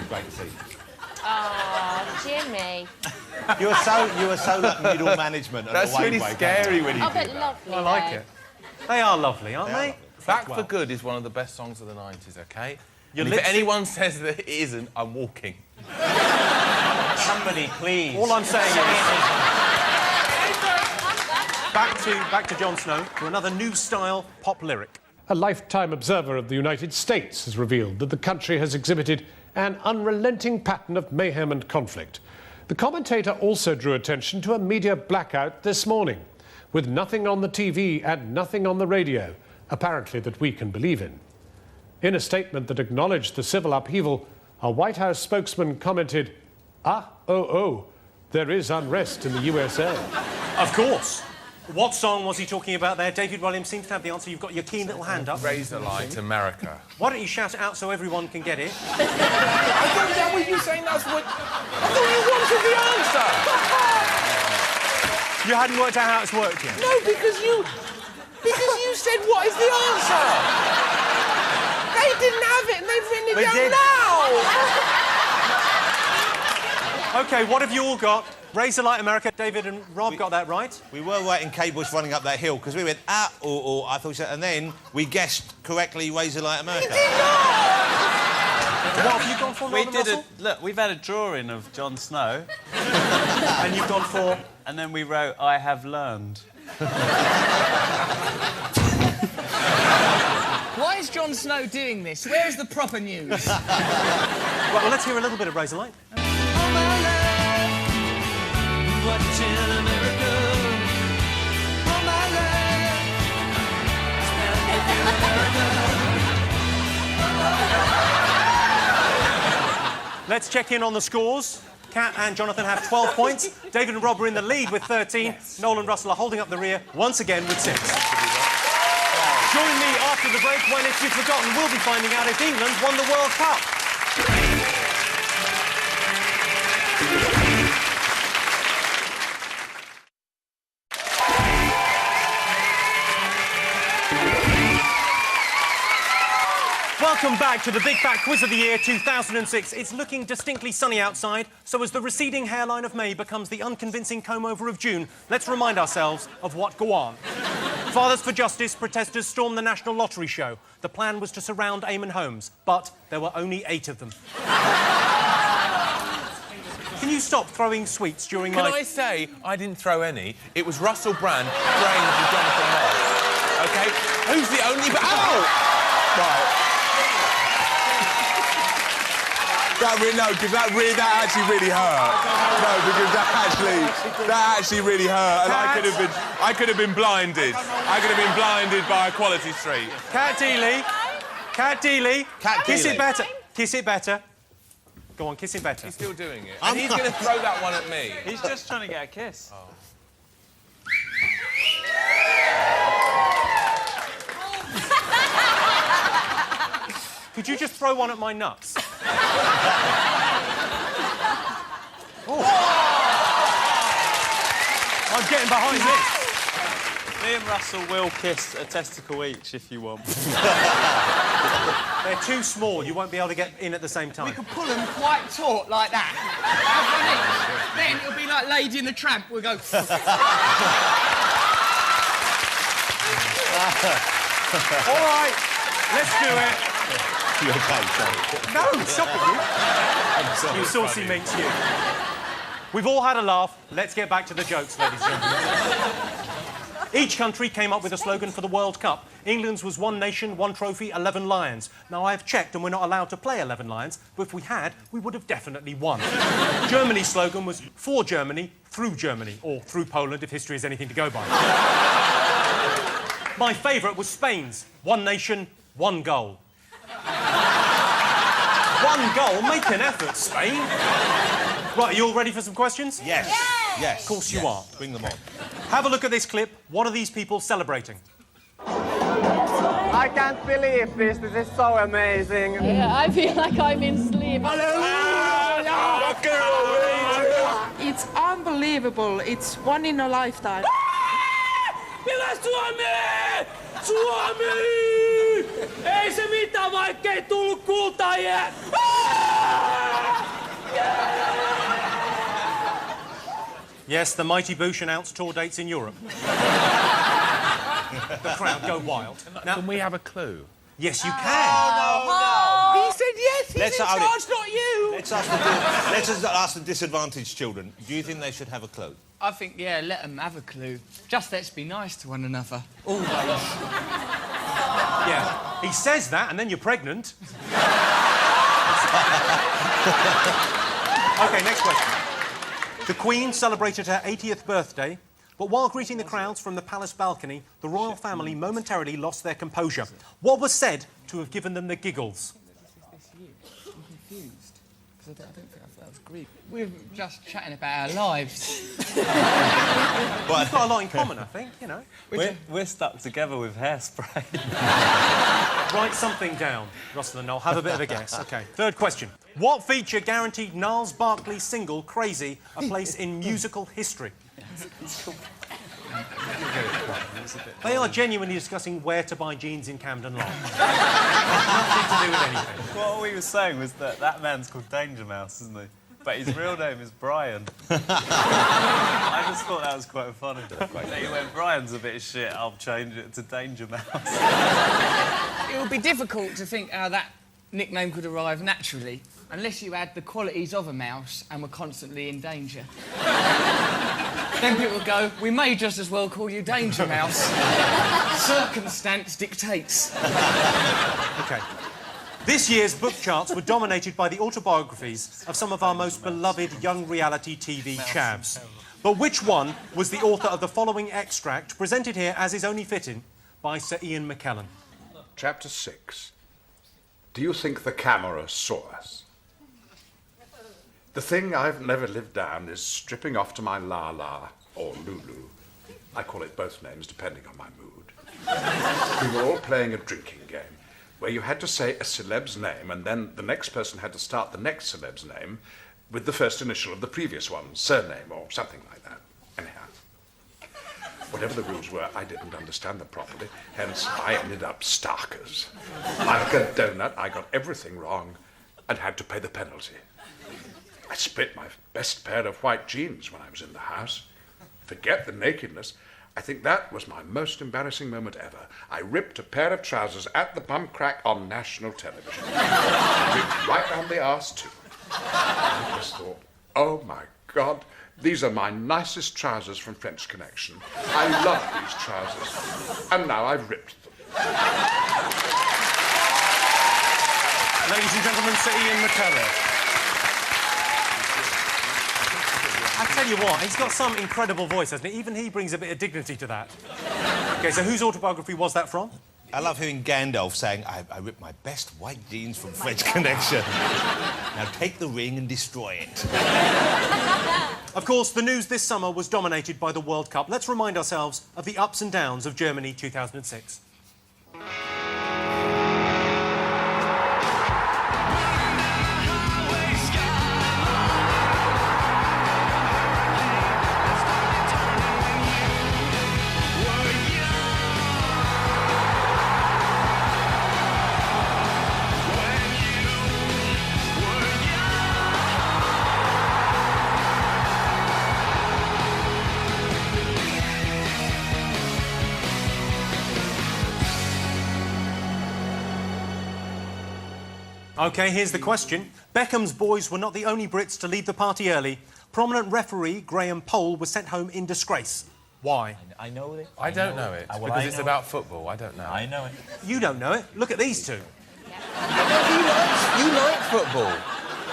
Great to see. Oh, Jimmy. You were so like middle management. And That's away really break, scary when you Oh, do but that. lovely. I like though. it. They are lovely, aren't they? Back for Good is one of the best songs of the 90s, OK? Your And if lips- anyone says that it isn't, I'm walking. Somebody, please. All I'm saying is... back to Jon Snow for another new-style pop lyric. A lifetime observer of the United States has revealed that the country has exhibited an unrelenting pattern of mayhem and conflict. The commentator also drew attention to a media blackout this morning, with nothing on the TV and nothing on the radio, apparently that we can believe in. In a statement that acknowledged the civil upheaval, a White House spokesman commented, there is unrest in the USA. Of course. What song was he talking about there? David Williams seems to have the answer. You've got your keen little hand up. Razorlight America. Why don't you shout it out so everyone can get it? I thought that was you saying that's what... I thought you wanted the answer! You hadn't worked out how it's worked yet? No, because you said what is the answer? They didn't have it and they've written it down now! OK, what have you all got? Razorlight America. David and Rob got that right. We were right in Kate Bush running up that hill, because we went, I thought we said, and then we guessed correctly Razorlight America. What have you gone for, We Nolan did Russell? Look, we've had a drawing of Jon Snow. And you've gone for... And then we wrote, I have learned. Why is Jon Snow doing this? Where is the proper news? Well, let's hear a little bit of Razorlight. watching America all my life. Let's check in on the scores. Kat and Jonathan have 12 points. David and Rob are in the lead with 13. Yes. Noel and Russell are holding up the rear once again with 6. Join me after the break when, if you've forgotten, we'll be finding out if England won the World Cup. Welcome back to the Big Fat Quiz of the Year 2006. It's looking distinctly sunny outside, so as the receding hairline of May becomes the unconvincing comb-over of June, let's remind ourselves of what go on. Fathers for Justice protesters stormed the National Lottery show. The plan was to surround Eamon Holmes, but there were only 8 of them. Can you stop throwing sweets during Can I say I didn't throw any? It was Russell Brand praying for Jonathan Ross. OK? Who's the only... Ow! Right. Because that actually really hurt. No, because that actually really hurt, and I could have been blinded. I could have been blinded by Equality Street. Cat Dealey. Kiss Dealey. it better. Kiss it better. Go on, kiss it better. He's still doing it. And he's going to throw that one at me. He's just trying to get a kiss. Oh. Could you just throw one at my nuts? I'm getting behind this. Me and Russell will kiss a testicle each if you want. They're too small. You won't be able to get in at the same time. We could pull them quite taut like that. Then it'll be like Lady and the Tramp. We'll go... All right, let's do it. No, stop it, you saucy minx, you. We've all had a laugh. Let's get back to the jokes, ladies and gentlemen. Each country came up with a slogan for the World Cup. England's was 1 nation, 1 trophy, 11 lions. Now, I've checked and we're not allowed to play 11 lions, but if we had, we would have definitely won. Germany's slogan was for Germany, through Germany, or through Poland, if history is anything to go by. My favourite was Spain's 1 nation, 1 goal. 1 goal? Make an effort, Spain. Right, are you all ready for some questions? Yes. Yes. Of course you are. Bring them on. Have a look at this clip. What are these people celebrating? I can't believe this. This is so amazing. Yeah, I feel like I'm in sleep. It's unbelievable. It's one in a lifetime. Suomi! Suomi! Ei se mitään, vaikkei tullut kultaajia! Yes, the Mighty Boosh announced tour dates in Europe. The crowd go wild. Now, can we have a clue? Yes, you can. No. He said yes, he's Let's in hold it. charge, not you! Let's ask the disadvantaged children. Do you think they should have a clue? I think, yeah, let them have a clue. Just let's be nice to one another. Always. Yeah, he says that, and then you're pregnant. OK, next question. The Queen celebrated her 80th birthday, but while greeting the crowds from the palace balcony, the royal family momentarily lost their composure. What was said to have given them the giggles? I'm confused, because I don't think that was Greek. We were just chatting about our lives. We've got a lot in common, I think, you know. We're stuck together with hairspray. Write something down, Russell and Noel. Have a bit of a guess. OK, third question. What feature guaranteed Niles Barkley's single, Crazy, a place in musical history? They are genuinely discussing where to buy jeans in Camden Lock. Nothing to do with anything. What we were saying was that man's called Danger Mouse, isn't he? But his real name is Brian. I just thought that was quite funny. So he went, Brian's a bit of shit, I'll change it to Danger Mouse. It would be difficult to think how that nickname could arrive naturally, unless you had the qualities of a mouse and were constantly in danger. Then people would go, we may just as well call you Danger Mouse. Circumstance dictates. OK. This year's book charts were dominated by the autobiographies of some of our most beloved young reality TV chavs. But which one was the author of the following extract, presented here as is only fitting, by Sir Ian McKellen? Chapter 6. Do you think the camera saw us? The thing I've never lived down is stripping off to my la-la, or Lulu. I call it both names, depending on my mood. We were all playing a drinking game, where you had to say a celeb's name, and then the next person had to start the next celeb's name with the first initial of the previous one, surname, or something like that. Anyhow. What whatever the rules were, I didn't understand them properly. Hence, I ended up starkers. Like a donut, I got everything wrong and had to pay the penalty. I split my best pair of white jeans when I was in the house. Forget the nakedness. I think that was my most embarrassing moment ever. I ripped a pair of trousers at the bum crack on national television. Ripped right down the arse, too. I just thought, oh my God, these are my nicest trousers from French Connection. I love these trousers. And now I've ripped them. Ladies and gentlemen, Sir Ian McKellen. I tell you what, he's got some incredible voice, hasn't he? Even he brings a bit of dignity to that. OK, so whose autobiography was that from? I love hearing Gandalf saying, I ripped my best white jeans from French Connection. Now take the ring and destroy it. Of course, the news this summer was dominated by the World Cup. Let's remind ourselves of the ups and downs of Germany 2006. OK, here's the question. Beckham's boys were not the only Brits to leave the party early. Prominent referee Graham Poll was sent home in disgrace. Why? I know it. I don't know it, because it's about football. I don't know. I know it. You don't know it. Look at these two. You like football.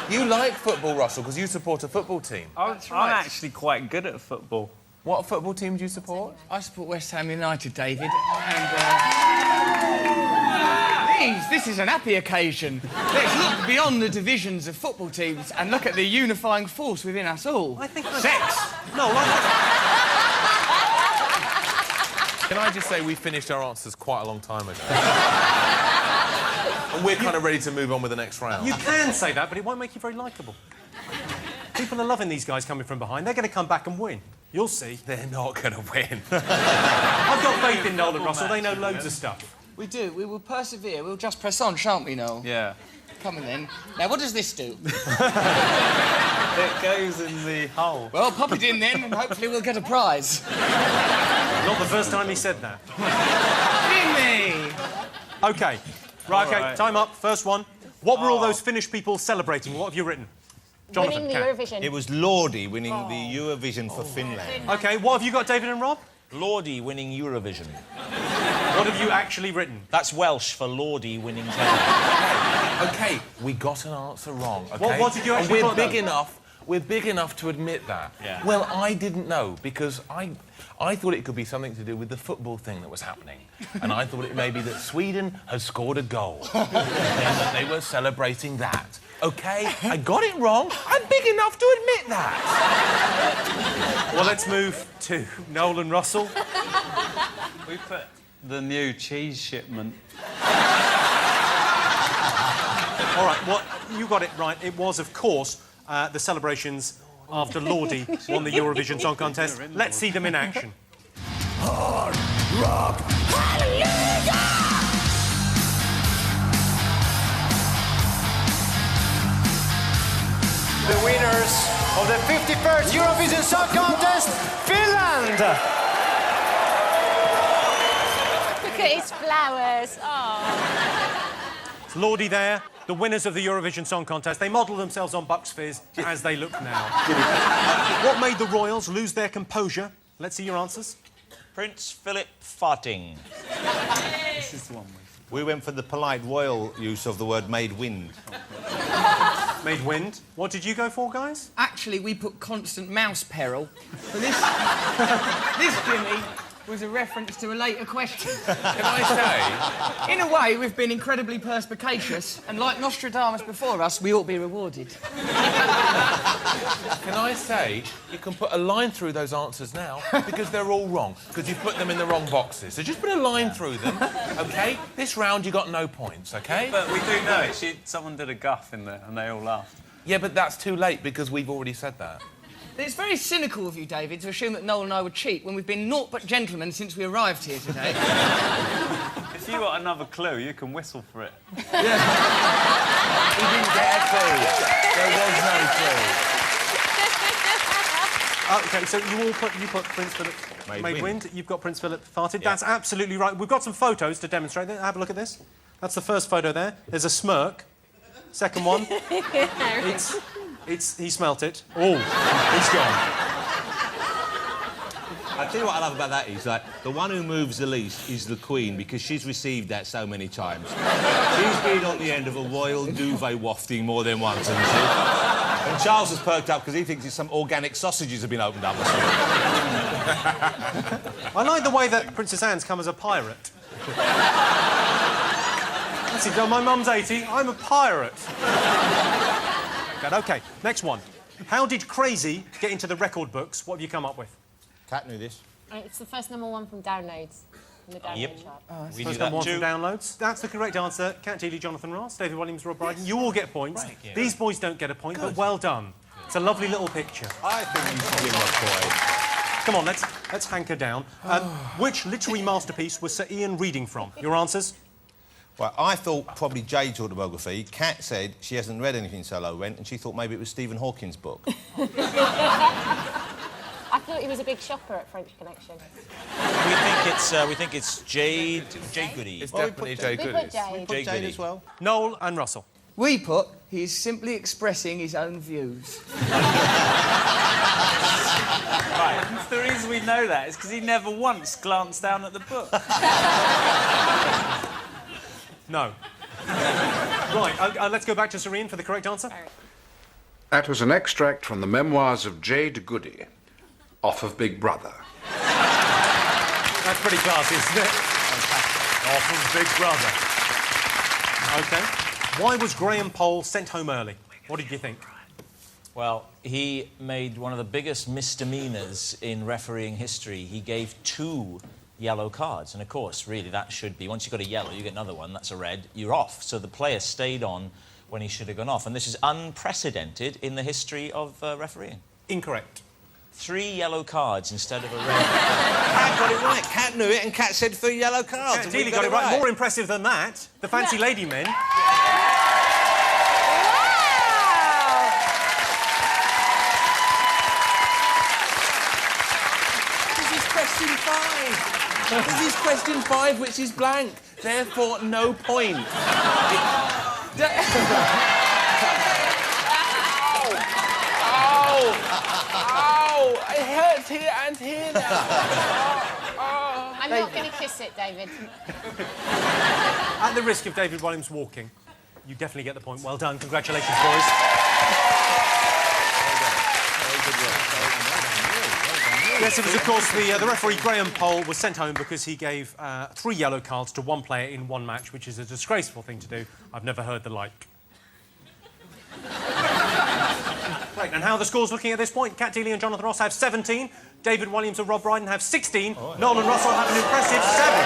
You like football, Russell, because you support a football team. I'm actually quite good at football. What football team do you support? I support West Ham United, David. And, please, this is an happy occasion. Let's look beyond the divisions of football teams and look at the unifying force within us all. I think sex. No, Can I just say we finished our answers quite a long time ago? And we're kind of ready to move on with the next round. You can say that, but it won't make you very likeable. People are loving these guys coming from behind. They're going to come back and win. You'll see. They're not going to win. I've got faith in Noel and Russell. They know loads of stuff. We do. We will persevere. We'll just press on, shan't we, Noel? Yeah. Come on, then. Now, what does this do? It goes in the hole. Well, pop it in, then, and hopefully we'll get a prize. Not the first time he said that. Jimmy! OK. Right, OK, right. time up. First one. What were all those Finnish people celebrating? What have you written? Jonathan, Winning the Eurovision. It was Lordi winning the Eurovision for Finland. OK, what have you got, David and Rob? Lordi winning Eurovision. What have you actually written? That's Welsh for Lordi winning Eurovision. OK, we got an answer wrong, OK? What did you actually And put, we're big enough to admit that. Yeah. Well, I didn't know, because I thought it could be something to do with the football thing that was happening. And I thought it may be that Sweden had scored a goal. And that they were celebrating that. OK, I got it wrong. I'm big enough to admit that. Well, let's move to Noel and Russell. We put the new cheese shipment. All right, well, you got it right. It was, of course, the celebrations after Lordi won the Eurovision Song Contest. Let's see them in action. Hard rock, hallelujah! The winners of the 51st Eurovision Song Contest, Finland! Look at his flowers. Oh. It's Lordi there, the winners of the Eurovision Song Contest. They modelled themselves on Bucks Fizz as they look now. What made the Royals lose their composure? Let's see your answers. Prince Philip farting. This is the one We went for the polite royal use of the word made wind. Made wind. What did you go for, guys? Actually, we put constant mouse peril. But this, Jimmy, was a reference to a later question. Can I say? In a way, we've been incredibly perspicacious, and like Nostradamus before us, we ought to be rewarded. Can I say, you can put a line through those answers now, because they're all wrong, because you've put them in the wrong boxes. So just put a line through them, OK? This round, you got no points, OK? But we do know it. Someone did a guff in there, and they all laughed. Yeah, but that's too late, because we've already said that. It's very cynical of you, David, to assume that Noel and I would cheat when we've been naught but gentlemen since we arrived here today. If you got another clue, you can whistle for it. He didn't get a clue. There was no clue. OK, so you put Prince Philip made wind. You've got Prince Philip farted. Yeah. That's absolutely right. We've got some photos to demonstrate that. Have a look at this. That's the first photo there. There's a smirk. Second one. He smelt it. Oh, he's gone. I tell you what I love about that is, like, the one who moves the least is the Queen, because she's received that so many times. She's been on the end of a royal duvet wafting more than once, hasn't she? And Charles has perked up because he thinks it's some organic sausages have been opened up or something. I like the way that Princess Anne's come as a pirate. That's it, my mum's 80, I'm a pirate. Good, OK, next one. How did Crazy get into the record books? What have you come up with? Kat knew this. It's the first #1 from downloads. From the download chart. We first #1 from downloads. That's the correct answer. Kat Deely, Jonathan Ross, David Williams, Rob Brydon. You all get points. Right, yeah. These boys don't get a point, but well done. It's a lovely little picture. I think you should give him a point. Come on, let's hanker down. Which literary masterpiece was Sir Ian reading from? Your answers? Well, I thought probably Jade's autobiography. Kat said she hasn't read anything so low rent, and she thought maybe it was Stephen Hawking's book. I thought he was a big shopper at French Connection. We think it's Jade Goody. It's definitely Jade Goody. We put Jade. We put Jade as well. Noel and Russell. We put, he's simply expressing his own views. Right, the reason we know that is because he never once glanced down at the book. No. Right, let's go back to Sir Ian for the correct answer. That was an extract from the memoirs of Jade Goody, off of Big Brother. That's pretty classy, isn't it? Off of Big Brother. OK. Why was Graham Poll sent home early? What did you think? Well, he made one of the biggest misdemeanours in refereeing history. He gave 2 yellow cards, and of course, really, that should be... Once you've got a yellow, you get another one, that's a red, you're off. So the player stayed on when he should have gone off, and this is unprecedented in the history of refereeing. Incorrect. 3 yellow cards instead of a red. Kat got it right. Kat knew it, and Kat said 3 yellow cards. Kat Deely got it right. More impressive than that, the fancy lady men. This is question 5. This is question 5, which is blank. Therefore, no point. Ow! It hurts here and here now. I'm not going to kiss it, David. At the risk of David Williams walking, you definitely get the point. Well done. Congratulations, boys. Yes, it was, of course, the referee, Graham Poll, was sent home because he gave 3 yellow cards to 1 player in 1 match, which is a disgraceful thing to do. I've never heard the like. Great, and how are the scores looking at this point? Kat Deely and Jonathan Ross have 17. David Williams and Rob Brydon have 16. Noel and Russell have an impressive 7.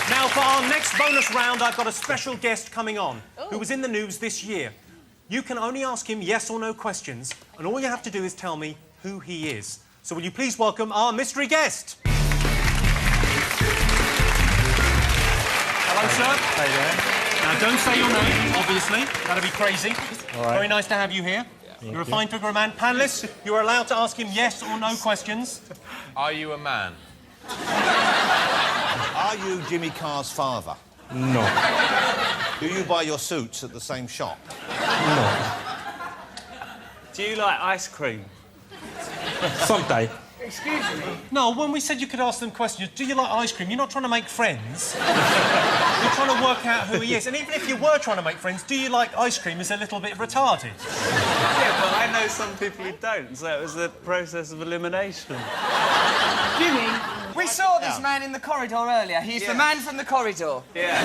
Now, for our next bonus round, I've got a special guest coming on who was in the news this year. You can only ask him yes or no questions, and all you have to do is tell me who he is. So will you please welcome our mystery guest? Hello, sir. How you doing? Now, don't say your name, obviously. That'd be crazy. All right. Very nice to have you here. You're a fine figure of man. Panellists, you are allowed to ask him yes or no questions. Are you a man? Are you Jimmy Carr's father? No. Do you buy your suits at the same shop? No. Do you like ice cream? Someday. Excuse me? No, when we said you could ask them questions, do you like ice cream? You're not trying to make friends. You're trying to work out who he is. And even if you were trying to make friends, do you like ice cream is a little bit retarded. Yeah, but I know some people who don't, so it was a process of elimination. Jimmy, we saw this man in the corridor earlier. He's the man from the corridor. Yeah.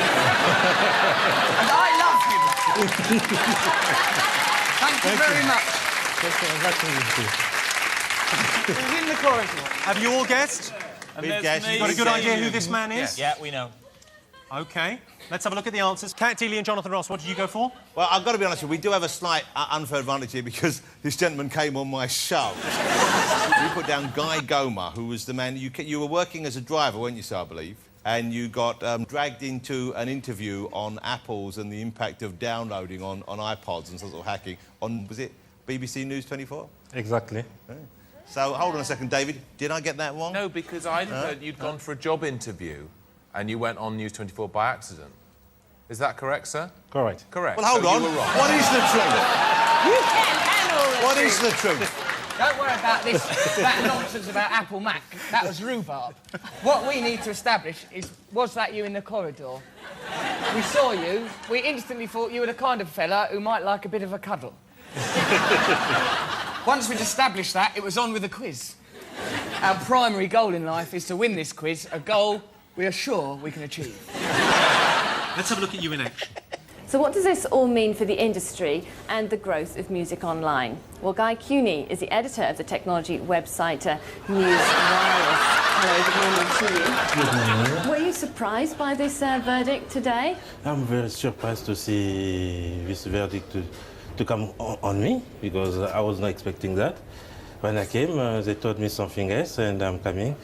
And I love him. Thank you very much. He's in the corridor. Have you all guessed? And We've there's guessed. me, You've got a good so idea you- who this man is? Yeah, we know. OK. Let's have a look at the answers. Kat Deely and Jonathan Ross, what did you go for? Well, I've got to be honest with you, we do have a slight unfair advantage here because this gentleman came on my show. You put down Guy Goma, who was the man... You were working as a driver, weren't you, sir, I believe? And you got dragged into an interview on Apples and the impact of downloading on iPods and sort of hacking on, was it BBC News 24? Exactly. Yeah. So, hold on a second, David. Did I get that wrong? No, because I'd heard you'd gone for a job interview and you went on News 24 by accident. Is that correct, sir? Correct. Correct. Well, hold So on. you were wrong. What is the truth? You can't handle the What is the truth? Don't worry about this, that nonsense about Apple Mac. That was rhubarb. What we need to establish is, was that you in the corridor? We saw you. We instantly thought you were the kind of fella who might like a bit of a cuddle. Once we'd established that, it was on with the quiz. Our primary goal in life is to win this quiz, a goal we are sure we can achieve. Let's have a look at you in action. So what does this all mean for the industry and the growth of music online? Well, Guy Cuny is the editor of the technology website News Wireless. Hello, good morning to you. Good morning. Were you surprised by this verdict today? I'm very surprised to see this verdict to come on me, because I was not expecting that. When I came, they told me something else, and I'm coming.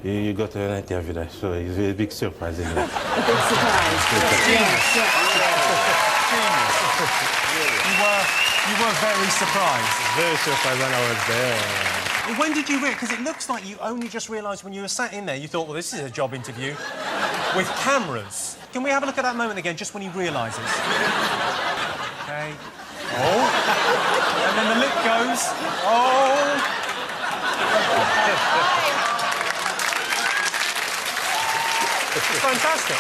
You got an interview there, so it's a big surprise. Anyway. A big surprise. You were very surprised. Very surprised when I was there. When did you realise? Because it looks like you only just realised when you were sat in there, you thought, well, this is a job interview with cameras. Can we have a look at that moment again, just when he realises? OK. Oh. And then the lip goes. Oh. It's fantastic.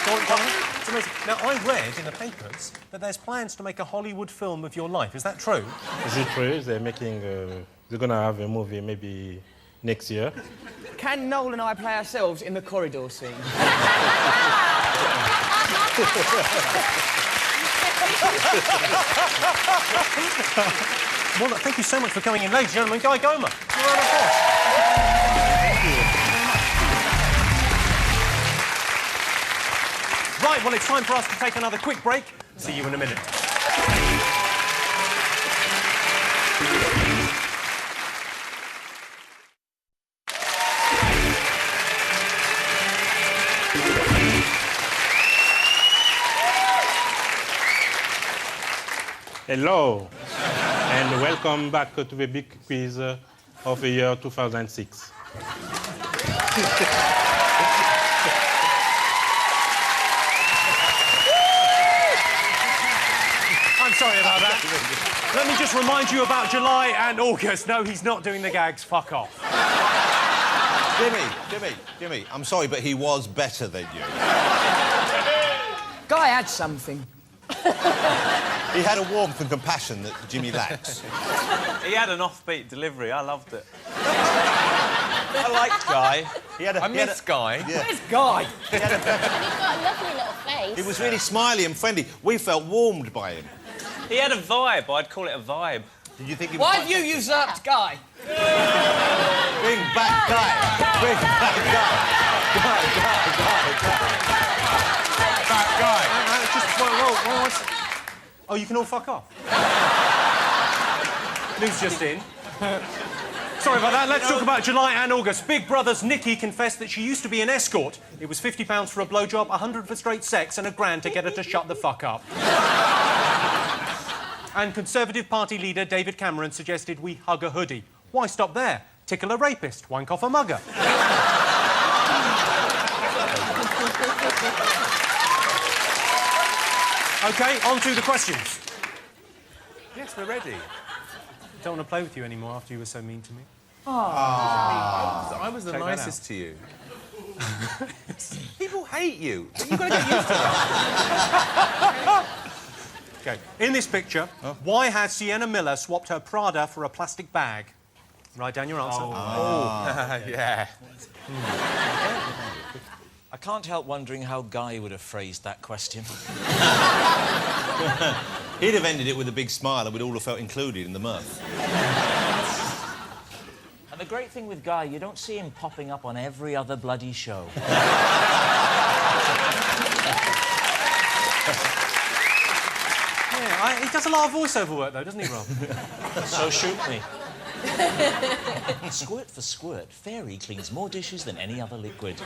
It's amazing. Now, I read in the papers that there's plans to make a Hollywood film of your life. Is that true? Is it true? They're making... they're going to have a movie maybe next year. Can Noel and I play ourselves in the corridor scene? Well, look, thank you so much for coming in. Ladies and gentlemen, Guy Goma. A round of applause. Right, well, it's time for us to take another quick break. See you in a minute. Hello, and welcome back to the big quiz of the year 2006. I'm sorry about that. Let me just remind you about July and August. No, he's not doing the gags. Fuck off. Jimmy, I'm sorry, but he was better than you. Guy had something. He had a warmth and compassion that Jimmy lacks. He had an offbeat delivery. I loved it. I liked Guy. I miss Guy. Yeah. Where's Guy? He's got a lovely little face. He was really smiley and friendly. We felt warmed by him. He had a vibe. I'd call it a vibe. Did you think he was... Why have you usurped Guy? Bring back Guy! Bring back Guy! Back Guy. Whoa. Oh, you can all fuck off. News just in. Sorry about that. Let's talk about July and August. Big Brother's Nikki confessed that she used to be an escort. It was £50 for a blowjob, 100 for straight sex, and £1,000 to get her to shut the fuck up. And Conservative Party leader David Cameron suggested we hug a hoodie. Why stop there? Tickle a rapist, wank off a mugger. OK, on to the questions. Yes, we're ready. Don't want to play with you anymore after you were so mean to me. I was the Take that nicest to you. People hate you. You've got to get used to that. OK, in this picture, why has Sienna Miller swapped her Prada for a plastic bag? Write down your answer. Yeah. I can't help wondering how Guy would have phrased that question. He'd have ended it with a big smile and we'd all have felt included in the mirth. And the great thing with Guy, you don't see him popping up on every other bloody show. He does a lot of voiceover work, though, doesn't he, Rob? So shoot me. Squirt for squirt, Fairy cleans more dishes than any other liquid.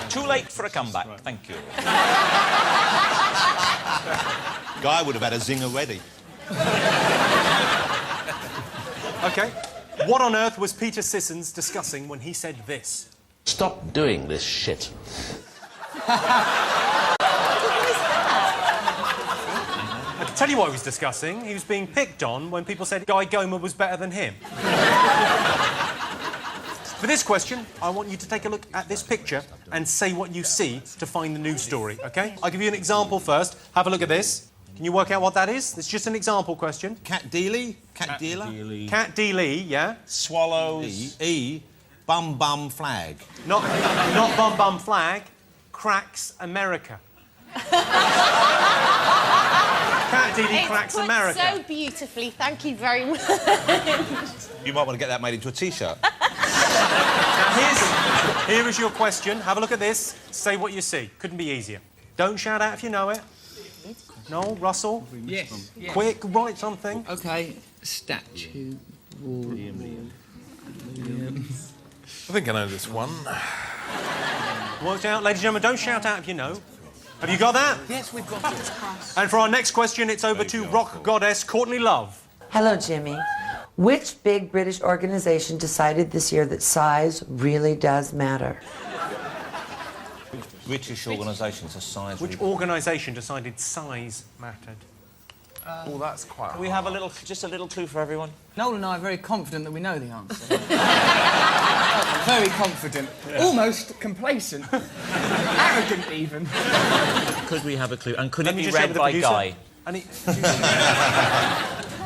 Too late for a comeback, thank you. Guy would have had a zinger ready. OK. What on earth was Peter Sissons discussing when he said this? Stop doing this shit. I can tell you what he was discussing. He was being picked on when people said Guy Goma was better than him. For this question, I want you to take a look at this picture and say what you see to find the news story, OK? I'll give you an example first. Have a look at this. Can you work out what that is? It's just an example question. Cat Dealey? Cat Dealer? Cat Dealey, yeah. Swallows. Bum bum flag. Not bum bum flag. Cracks America. Cat Dealey cracks put America. so beautifully, thank you very much. You might want to get that made into a T-shirt. Now, here is your question. Have a look at this. Say what you see. Couldn't be easier. Don't shout out if you know it. No, Russell? Yes. Quick, write something. OK. Statue. Wall. I think I know this one. Worked out. Ladies and gentlemen, don't shout out if you know. Have you got that? Yes, we've got it. And for our next question, it's over to rock goddess Courtney Love. Hello, Jimmy. Which big British organisation decided this year that size really does matter? British organisations are size. Which organisation decided size mattered? Oh, that's quite Can we have just a little clue for everyone? Noel and I are very confident that we know the answer. Very confident. Almost complacent. Arrogant, even. Could we have a clue? And could Let it me be just share read with the by producer. Guy?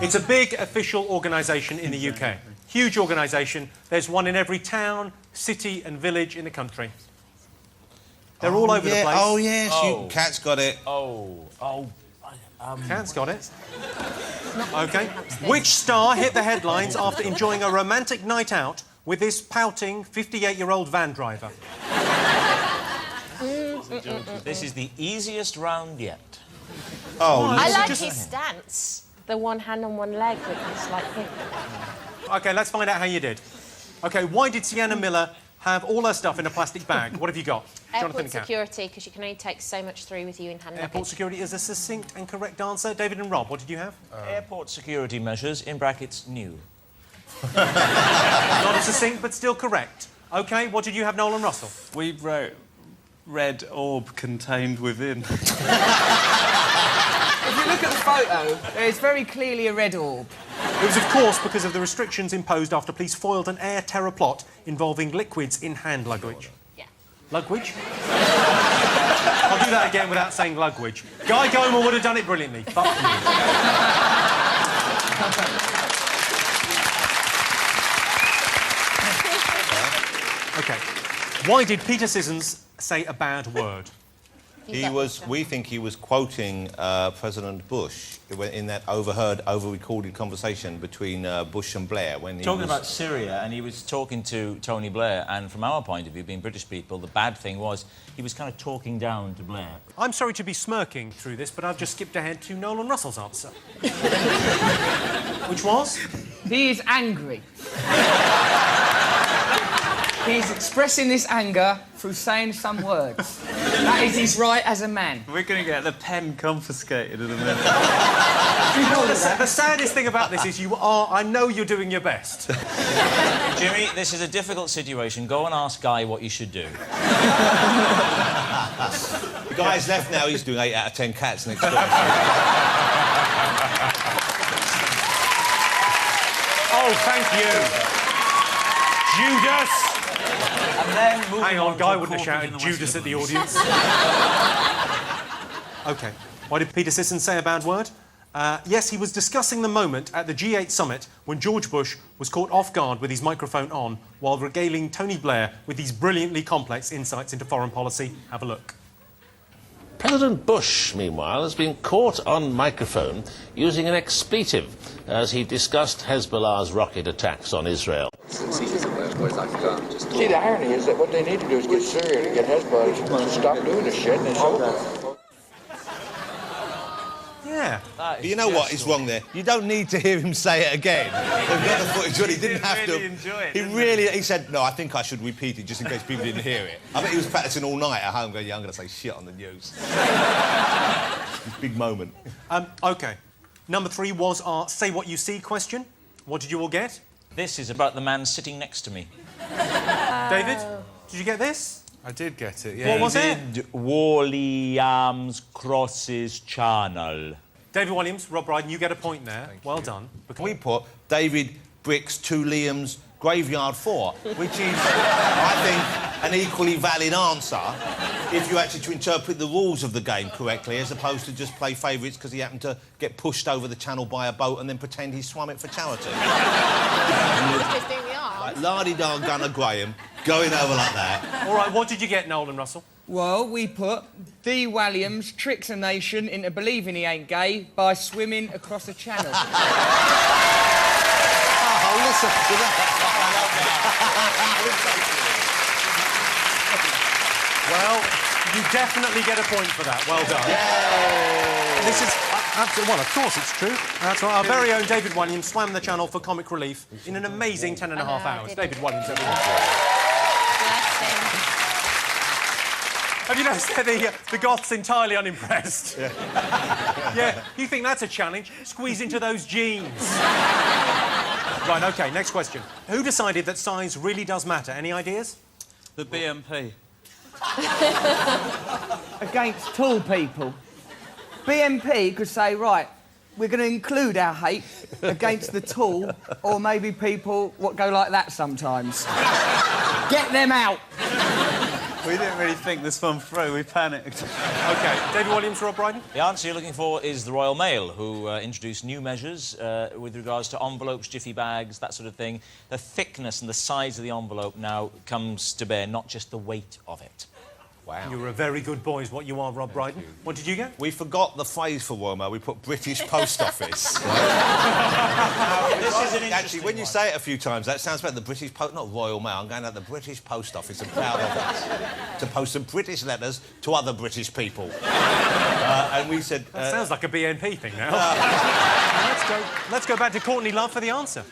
It's a big official organisation in the UK. Huge organisation. There's one in every town, city and village in the country. They're all over the place. Oh, yes. Cat's got it. Cat's got it. OK. Which star hit the headlines after enjoying a romantic night out with this pouting 58-year-old van driver? This is the easiest round yet. I like his stance. The one hand on one leg with this like hip. OK, let's find out how you did. OK, why did Sienna Miller have all her stuff in a plastic bag? What have you got? Airport security, because you can only take so much through with you in hand Airport security is a succinct and correct answer. David and Rob, what did you have? Airport security measures, in brackets, new. Not as succinct, but still correct. OK, what did you have, Noel and Russell? We wrote red orb contained within. If you look at the photo, there's very clearly a red orb. It was, of course, because of the restrictions imposed after police foiled an air terror plot involving liquids in hand luggage. Yeah. Luggage? I'll do that again without saying luggage. Guy Goma would have done it brilliantly. Fuck you. OK. Why did Peter Sissons say a bad word? We think he was quoting President Bush in that over-recorded conversation between Bush and Blair when he Talking about Syria, and he was talking to Tony Blair, and from our point of view, being British people, the bad thing was he was kind of talking down to Blair. I'm sorry to be smirking through this, but I've just skipped ahead to Noel and Russell's answer. Which was? He is angry. He's expressing this anger through saying some words. That is his right as a man. We're going to get the pen confiscated in a minute. The saddest thing about this is I know you're doing your best. Jimmy, this is a difficult situation. Go and ask Guy what you should do. The guy's left now, he's doing 8 out of 10 cats next door. Oh, thank you. Judas! Hang on, Guy wouldn't have shouted Judas at the audience. OK. Why did Peter Sissons say a bad word? Yes, he was discussing the moment at the G8 summit when George Bush was caught off guard with his microphone on while regaling Tony Blair with these brilliantly complex insights into foreign policy. Have a look. President Bush, meanwhile, has been caught on microphone using an expletive as he discussed Hezbollah's rocket attacks on Israel. See, the irony is that what they need to do is get Syria to get Hezbollah to stop doing this shit, and it's over. Yeah. But you know what is wrong there? You don't need to hear him say it again. They've got the footage on. He didn't have to. He said, no, I think I should repeat it just in case people didn't hear it. I bet he was practicing all night at home going, yeah, I'm going to say shit on the news. Big moment. OK. Number 3 was our Say What You See question. What did you all get? This is about the man sitting next to me. David, did you get this? I did get it, yeah. What was it? Williams Crosses Channel. David Williams, Rob Brydon, you get a point there. Well done. We put David Bricks, 2 Liams, Graveyard 4, which is, I think, an equally valid answer if you actually to interpret the rules of the game correctly, as opposed to just play favourites because he happened to get pushed over the channel by a boat and then pretend he swam it for charity. Like la-di-da Gunnar Graham going over like that. All right, what did you get, Noel and Russell? Well, we put D. Williams tricks a nation into believing he ain't gay by swimming across a channel. Oh, listen to that. Well, you definitely get a point for that. Well done. Yay! This is absolutely... Well, of course it's true. That's right. Our very own David Williams swam the channel for comic relief in an amazing 10 and a half hours. David Williams, everyone. Have you noticed the Goths entirely unimpressed? Yeah, you think that's a challenge? Squeeze into those jeans. Right, OK, next question. Who decided that size really does matter? Any ideas? The BNP. Against tall people. BNP could say, right, we're going to include our hate against the tall, or maybe people what go like that sometimes. Get them out. We didn't really think this one through, we panicked. OK, David Williams, Rob Brydon? The answer you're looking for is the Royal Mail, who introduced new measures with regards to envelopes, jiffy bags, that sort of thing. The thickness and the size of the envelope now comes to bear, not just the weight of it. Wow. You were a very good boy, is what you are, Rob Brydon. What did you get? We forgot the phrase for Royal Mail. We put British Post Office. This is an Actually, when you say it a few times, that sounds better. The British Post... Not Royal Mail. I'm going out the British Post Office and proud of us to post some British letters to other British people. And we said... That sounds like a BNP thing now. Let's go back to Courtney Love for the answer.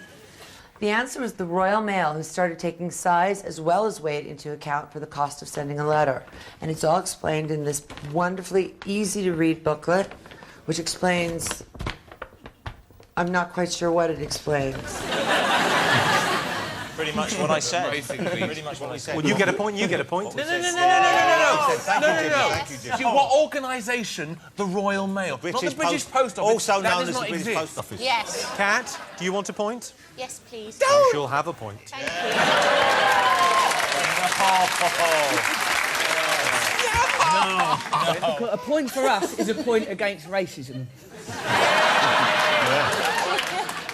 The answer was the Royal Mail, who started taking size as well as weight into account for the cost of sending a letter. And it's all explained in this wonderfully easy-to-read booklet, which explains... I'm not quite sure what it explains. Pretty much what I said. Pretty much what I said. Well, you get a point, you get a point. No. Thank you, Jimmy. See, what organisation? The Royal Mail. Not the British Post Office. Also that known does as not the British exist. Post Office. Yes. Kat, do you want a point? Yes, please. You shall have a point. Thank you. A point for us is a point against racism.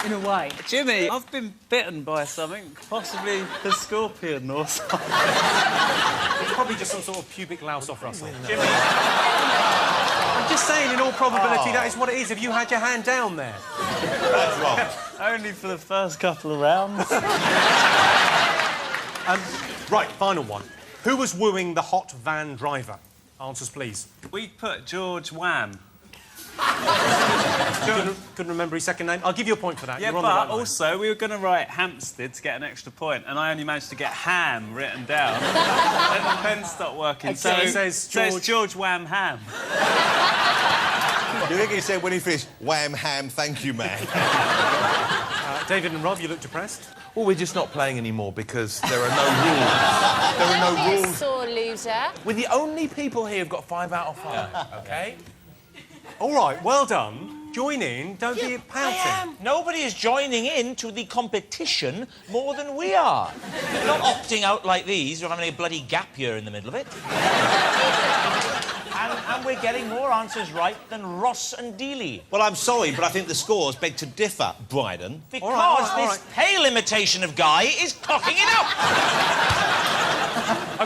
In a way. Jimmy, I've been bitten by something, possibly a scorpion or something. It's probably just some sort of pubic louse off Russell. Jimmy. I'm just saying, in all probability, that is what it is if you had your hand down there. That's wrong. Only for the first couple of rounds. Right, final one. Who was wooing the hot van driver? Answers, please. We put George Wham. Couldn't remember his second name. I'll give you a point for that. Yeah, You're on but the right line. also we were going to write Hampstead to get an extra point, and I only managed to get Ham written down. And the pen stopped working. So it says George... So it's George Wham Ham. Do you think he said when he finished, wham, ham, thank you, man? David and Rob, you look depressed. Well, we're just not playing anymore because there are no rules. There are no Don't be a rules. sore loser. We're the only people here who've got 5 out of 5, OK? All right, well done. Join in. Don't be pouting. Nobody is joining in to the competition more than we are. We're not opting out like these. We're having a bloody gap year in the middle of it. and we're getting more answers right than Ross and Dealey. Well, I'm sorry, but I think the scores beg to differ, Bryden. Because all right. this pale imitation of Guy is cocking it up.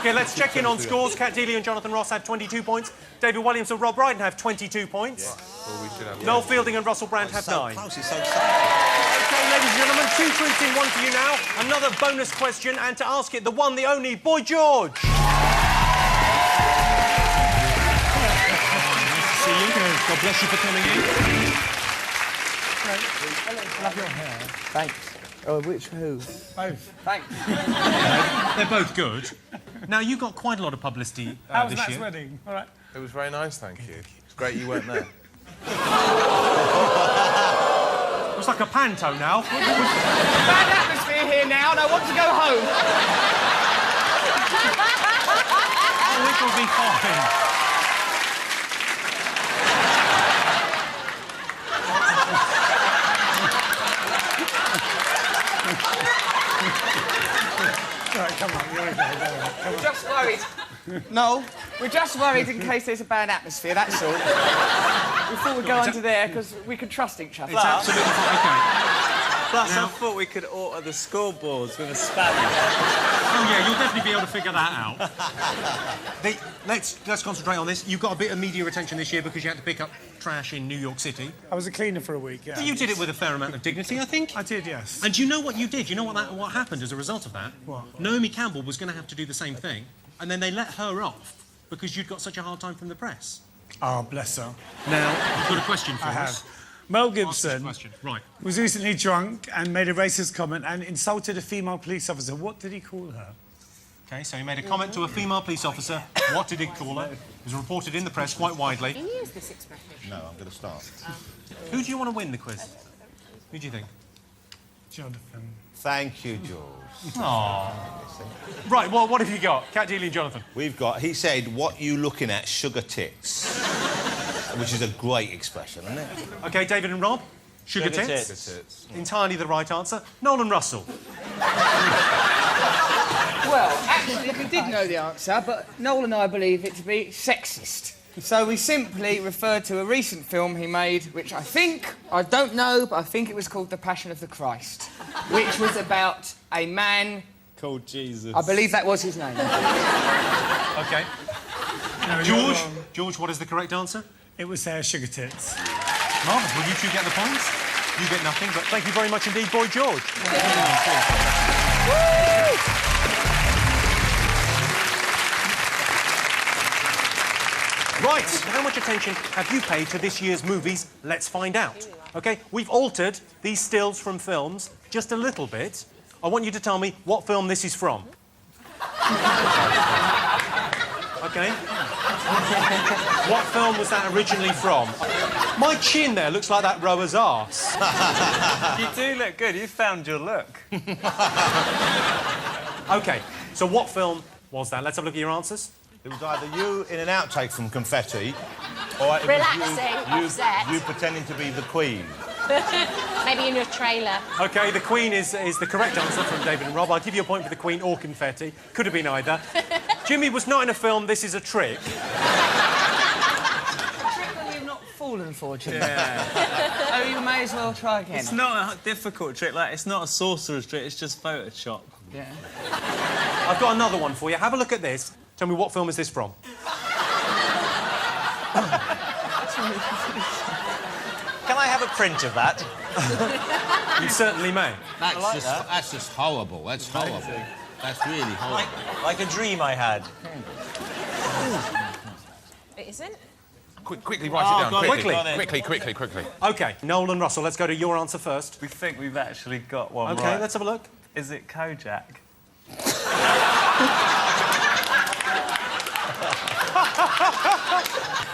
OK, let's check in on scores. Cat Deeley and Jonathan Ross have 22 points. David Williams and Rob Brydon have 22 points. Well, we should have Noel Fielding and Russell Brand have 9. Close, it's so exciting. OK, ladies and gentlemen, 2 treats in one for you now. Another bonus question, and to ask it, the one, the only, Boy George. See you. God bless you for coming in. Love your hair. Thanks. Oh, who? Both. Thanks. They're both good. Now, you got quite a lot of publicity How was this Matt's year. wedding? All right. It was very nice, thank you. It's great you weren't there. It's like a panto now. Bad atmosphere here now, and I want to go home. Oh, it will be fine. Right, come on, you're okay. Come on. Just worried. No, we're just worried in case there's a bad atmosphere, that's all. Before we go under there, because we can trust each other. It's absolutely fine. OK. Plus, I thought we could alter the scoreboards with a spanner. Oh, yeah, you'll definitely be able to figure that out. Let's concentrate on this. You got a bit of media attention this year because you had to pick up trash in New York City. I was a cleaner for a week, yeah. But you did it with a fair amount of dignity, I think. I did, yes. And do you know what you did? You know what happened as a result of that? What? Naomi Campbell was going to have to do the same thing, and then they let her off because you'd got such a hard time from the press. Oh, bless her. Now, you've got a question for I us. have. Mel Gibson Right. was recently drunk and made a racist comment and insulted a female police officer. What did he call her? OK, so he made a comment to a female police officer. What did he call her? It was reported in the press quite widely. Can you use this expression? No, I'm going to start. Who do you want to win the quiz? Who do you think? Jonathan. Thank you, George. Aww. Right, well, what have you got? Cat Deeley and Jonathan. We've got, he said, what you looking at, sugar tits. Which is a great expression, isn't it? OK, David and Rob. Sugar tits. Sugar tits. Entirely the right answer. Noel and Russell. Well, actually, we did know the answer, but Noel and I believe it to be sexist. So we simply referred to a recent film he made, which I don't know, but I think it was called The Passion of the Christ, which was about a man... Called Jesus. I believe that was his name. OK. No, George, what is the correct answer? It was sugar tits. Marvellous. Well, you two get the points. You get nothing, but thank you very much indeed, Boy George. Right, how much attention have you paid to this year's movies? Let's find out. OK, we've altered these stills from films just a little bit. I want you to tell me what film this is from. OK? What film was that originally from? My chin there looks like that rower's arse. You do look good. You found your look. OK, so what film was that? Let's have a look at your answers. It was either you in an outtake from Confetti, or it Relaxing, was you pretending to be the Queen. Maybe in your trailer. OK, the Queen is the correct answer from David and Rob. I'll give you a point for the Queen or Confetti. Could have been either. Jimmy was not in a film. This is a trick. A trick that we've not fallen for, Jimmy. Yeah. Oh, you may as well try again. It's not a difficult trick. Like, it's not a sorcerer's trick. It's just Photoshop. Yeah. I've got another one for you. Have a look at this. Tell me, what film is this from? Can I have a print of that? You certainly may. That's just horrible. That's horrible. That's really horrible. Like a dream I had. It isn't? Quickly write it down. Quickly. OK, Noel and Russell, let's go to your answer first. We think we've actually got one OK, right. let's have a look. Is it Kojak?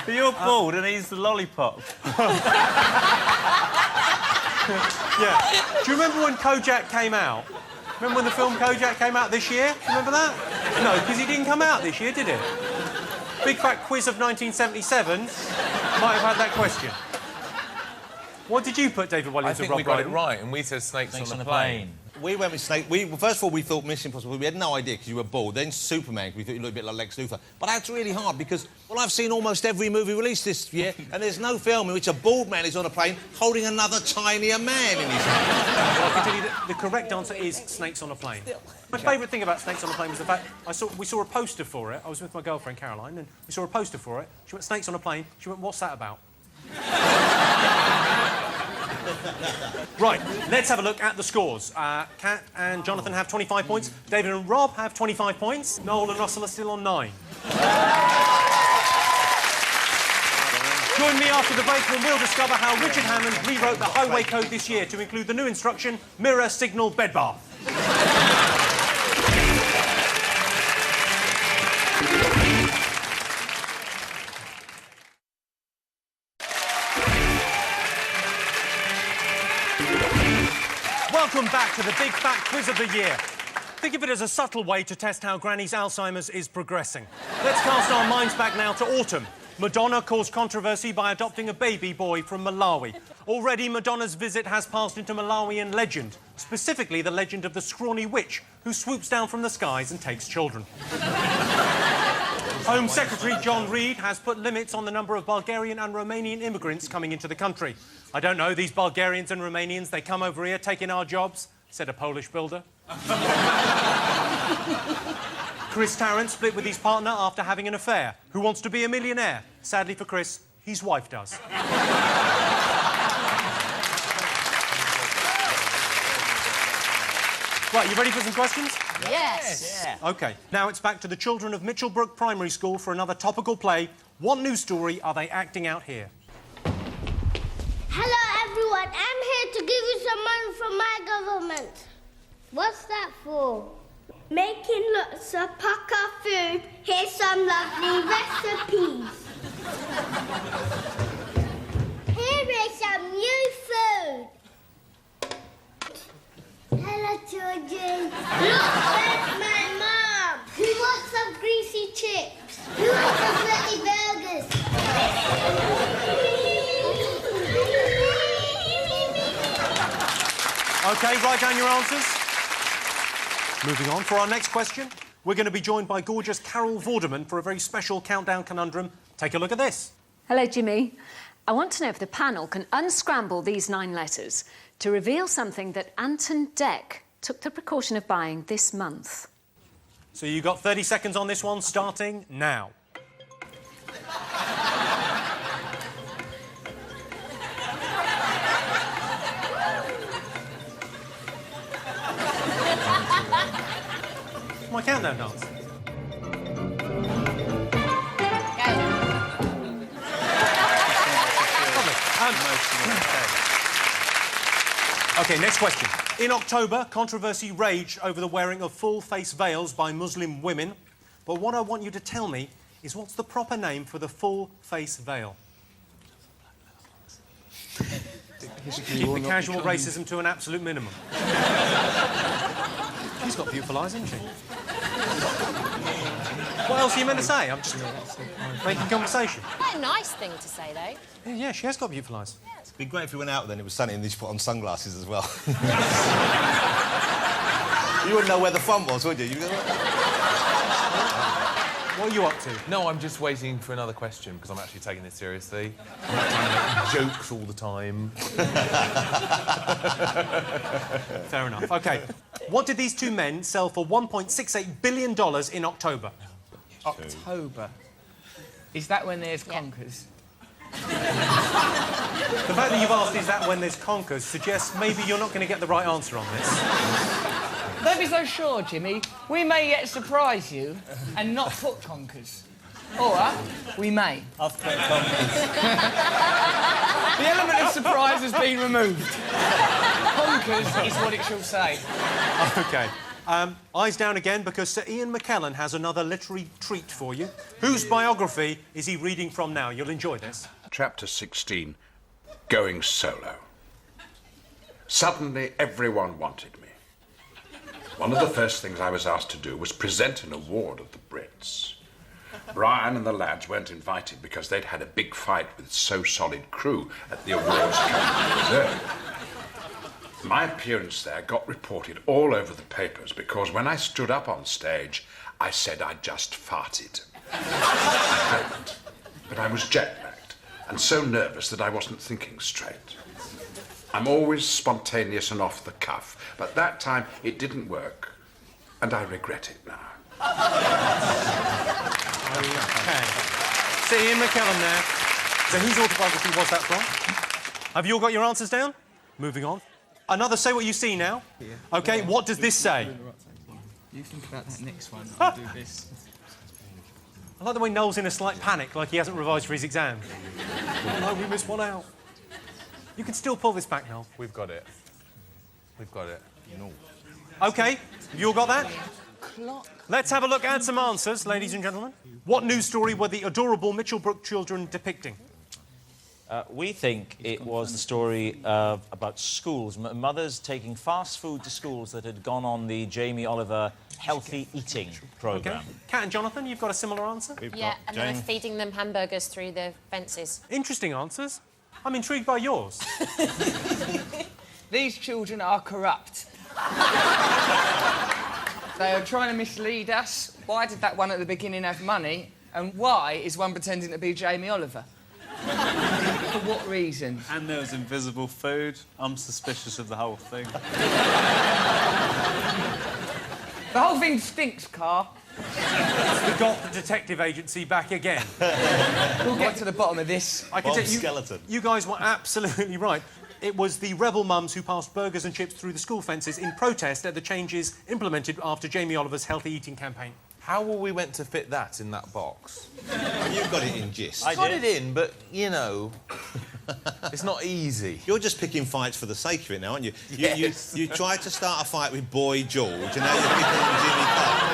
But you're bald and he's the lollipop. Yeah. Do you remember when Kojak came out? Remember when the film Kojak came out this year? Remember that? No, because he didn't come out this year, did it? Big Fat Quiz of 1977 might have had that question. What did you put, David Williams, I think and we Rob got it Brydon? right, and we said snakes on a plane. We went with Snake. First of all, we thought Mission Impossible. We had no idea because you were bald. Then Superman, we thought you looked a bit like Lex Luthor. But that's really hard because, well, I've seen almost every movie released this year, and there's no film in which a bald man is on a plane holding another tinier man in his hand. Well, I can tell you that the correct answer is Snakes on a Plane. My favourite thing about Snakes on a Plane was the fact we saw a poster for it. I was with my girlfriend, Caroline, and we saw a poster for it. She went, Snakes on a Plane. She went, what's that about? Right, let's have a look at the scores. Kat and Jonathan have 25 points. David and Rob have 25 points. Noel and Russell are still on 9. Join me after the break when we'll discover how Richard Hammond rewrote the highway code this year to include the new instruction, mirror, signal, bed bath. Welcome back to the big fat quiz of the year. Think of it as a subtle way to test how Granny's Alzheimer's is progressing. Let's cast our minds back now to autumn. Madonna caused controversy by adopting a baby boy from Malawi. Already, Madonna's visit has passed into Malawian legend, specifically the legend of the scrawny witch who swoops down from the skies and takes children. Home Secretary John Reid has put limits on the number of Bulgarian and Romanian immigrants coming into the country. I don't know, these Bulgarians and Romanians, they come over here taking our jobs, said a Polish builder. Chris Tarrant split with his partner after having an affair. Who wants to be a millionaire? Sadly for Chris, his wife does. Right, you ready for some questions? Yes. Yeah. OK, now it's back to the children of Mitchellbrook Primary School for another topical play. What news story are they acting out here? Hello, everyone. I'm here to give you some money from my government. What's that for? Making lots of pukka food. Here's some lovely recipes. Here is some new food. Hello, children. Look, there's my mom. Who wants some greasy chips? Who wants some sweaty burgers? OK, write down your answers. Moving on, for our next question, we're going to be joined by gorgeous Carol Vorderman for a very special Countdown Conundrum. Take a look at this. Hello, Jimmy. I want to know if the panel can unscramble these 9 letters to reveal something that Anton Deck took the precaution of buying this month. So you've got 30 seconds on this one, starting now. My countdown dance. OK, next question. In October, controversy raged over the wearing of full-face veils by Muslim women. But what I want you to tell me is what's the proper name for the full-face veil? Keep the casual racism to an absolute minimum. She's got beautiful eyes, hasn't she? What else are you meant to say? I'm just making conversation. Quite a nice thing to say, though. Yeah, she has got beautiful eyes. It'd be great if we went out then it was sunny and they just put on sunglasses as well. You wouldn't know where the fun was, would you? What are you up to? No, I'm just waiting for another question because I'm actually taking this seriously. I'm not trying to make jokes all the time. Fair enough. OK. What did these two men sell for $1.68 billion in October? October. Is that when there's conkers? The fact that you've asked, is that when there's conkers, suggests maybe you're not going to get the right answer on this. Don't be so sure, Jimmy. We may yet surprise you and not put conkers. Or we may. I've put conkers. The element of surprise has been removed. Conkers is what it shall say. OK. Eyes down again, because Sir Ian McKellen has another literary treat for you. Whose biography is he reading from now? You'll enjoy this. Chapter 16, Going Solo. Suddenly, everyone wanted me. One of the first things I was asked to do was present an award at the Brits. Brian and the lads weren't invited because they'd had a big fight with So Solid Crew at the awards company reserve. My appearance there got reported all over the papers because when I stood up on stage, I said I just farted. I hadn't, but I was jet-lagged and so nervous that I wasn't thinking straight. I'm always spontaneous and off the cuff, but that time it didn't work, and I regret it now. Okay. So Ian McKellen there. So whose autobiography was that from? Have you all got your answers down? Moving on. Another Say What You See now. Okay, what does this say? You think about that next one. I'll do this. I like the way Noel's in a slight panic, like he hasn't revised for his exam. Oh no, we missed one out. You can still pull this back, Noel. We've got it. We've got it. No. OK, have you all got that? Let's have a look at some answers, ladies and gentlemen. What news story were the adorable Mitchell Brook children depicting? We think it was the story about schools, mothers taking fast food to schools that had gone on the Jamie Oliver healthy eating programme. Okay. Kat and Jonathan, you've got a similar answer? Yeah, and they were feeding them hamburgers through the fences. Interesting answers. I'm intrigued by yours. These children are corrupt. They are trying to mislead us. Why did that one at the beginning have money? And why is one pretending to be Jamie Oliver? For what reason? And there was invisible food. I'm suspicious of the whole thing. The whole thing stinks, Carl. We got the detective agency back again. We'll get to the bottom of this. I can tell you, Skeleton. You guys were absolutely right. It was the rebel mums who passed burgers and chips through the school fences in protest at the changes implemented after Jamie Oliver's healthy eating campaign. How were we meant to fit that in that box? You've got it in gist. I got it in, but, you know, it's not easy. You're just picking fights for the sake of it now, aren't you? Yes. You tried to start a fight with Boy George, and now you're picking on Jimmy Carr.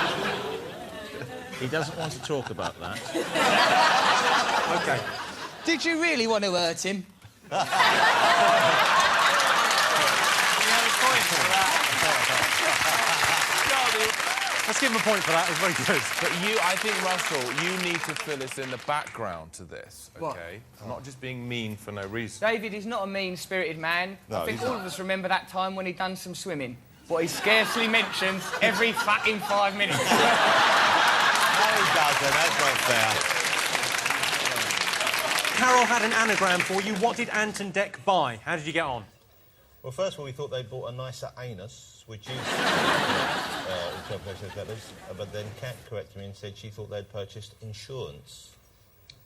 He doesn't want to talk about that. OK. Did you really want to hurt him? Let's give him a point for that. It was very good. But I think, Russell, you need to fill us in the background to this, OK? What? I'm not just being mean for no reason. David is not a mean-spirited man. No, I think he's all of us remember that time when he'd done some swimming. What he scarcely mentions every fucking 5 minutes. No, he doesn't. That's not fair. Carol had an anagram for you. What did Ant and Dec buy? How did you get on? Well, first of all, we thought they bought a nicer anus, which is interpretation of letters. But then Kat corrected me and said she thought they'd purchased insurance.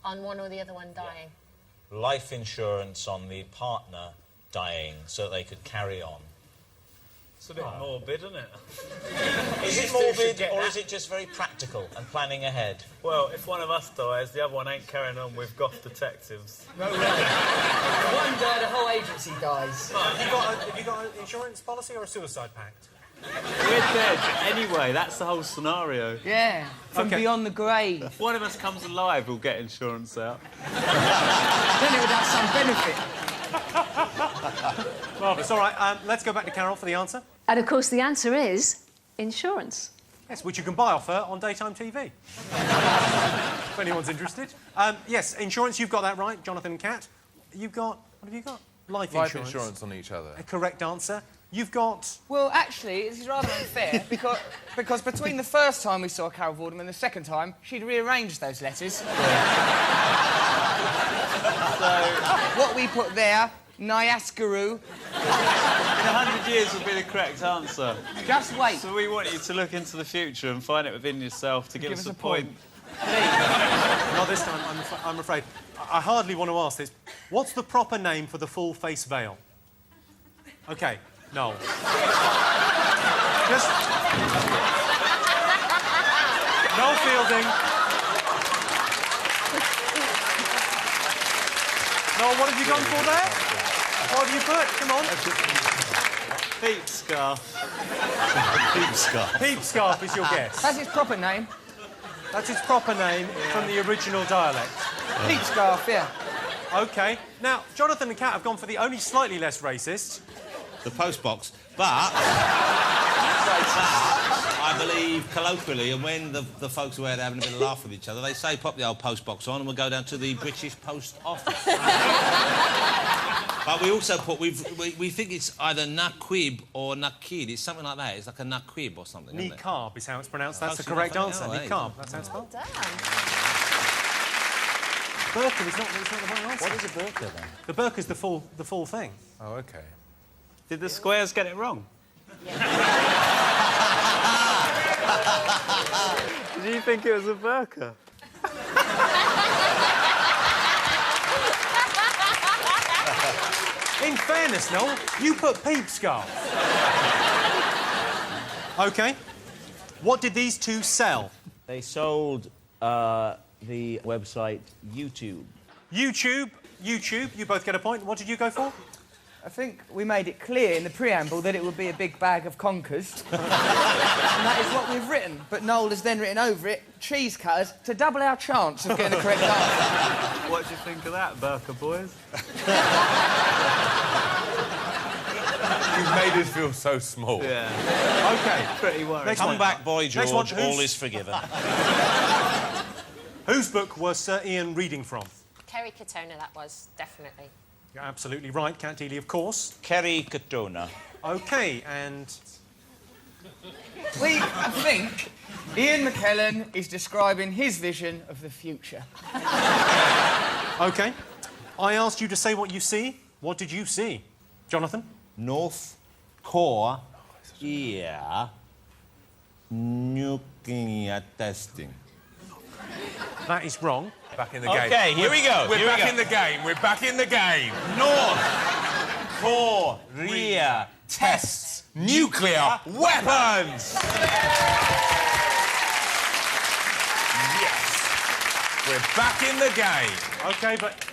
On one or the other one dying. Life insurance on the partner dying so that they could carry on. It's a bit morbid, isn't it? Is it morbid or is it just very practical and planning ahead? Well, if one of us dies, the other one ain't carrying on with goth detectives. No, really. One die, the whole agency dies. Have you got an insurance policy or a suicide pact? We're dead. Anyway, that's the whole scenario. Yeah, from beyond the grave. If one of us comes alive, we'll get insurance out. Then it would have some benefit. Well, it's all right. Let's go back to Carol for the answer. And of course, the answer is insurance. Yes, which you can buy off her on daytime TV. If anyone's interested. Yes, insurance, you've got that right, Jonathan and Kat. You've got... What have you got? Life insurance on each other. A correct answer. You've got... Well, actually, this is rather unfair because between the first time we saw Carol Vorderman and the second time, she'd rearranged those letters. So, what we put there, Nyaskaru. In 100 years will be the correct answer. Just wait. So we want you to look into the future and find it within yourself to give us a point. Not this time, I'm afraid. I hardly want to ask this. What's the proper name for the full face veil? OK, no. Just... Noel Fielding. Noel, what have you gone for there? What have you put? Come on. Peep scarf. Peep scarf. Peep scarf is your guess. That's its proper name. That's its proper name from the original dialect. Peep scarf, yeah. OK. Now, Jonathan and Kat have gone for the only slightly less racist. The postbox. But I I believe, colloquially, and when the folks who are having a bit of laugh with each other, they say pop the old post box on and we'll go down to the British Post Office. But we also put, we think it's either naquib or nakid. It's something like that. It's like a naquib or something. Niqab is how it's pronounced. That's the correct answer. Niqab. That's how it's spelled. Burqa is not the right answer. What is a burqa, then? The burqa is the full thing. Oh, OK. Did the squares get it wrong? Did you think it was a burqa? In fairness, Noel, you put peep scarf. OK. What did these two sell? They sold the website YouTube. YouTube. You both get a point. What did you go for? I think we made it clear in the preamble that it would be a big bag of conkers. And that is what we've written. But Noel has then written over it, cheese cutters, to double our chance of getting the correct answer. What do you think of that, burqa boys? You've made us feel so small. Yeah. OK. Pretty worried. Come back, boy George, all is forgiven. Whose book was Sir Ian reading from? Kerry Katona, that was, definitely. You're absolutely right, Cat Dealey, of course. Kerry Katona. OK, and... I think Ian McKellen is describing his vision of the future. OK. I asked you to say what you see. What did you see? Jonathan? North Korea nuclear testing. That is wrong. Back in the game. OK, here we go. We're back in the game. We're back in the game. North Korea tests nuclear weapons. Yes. We're back in the game. OK, but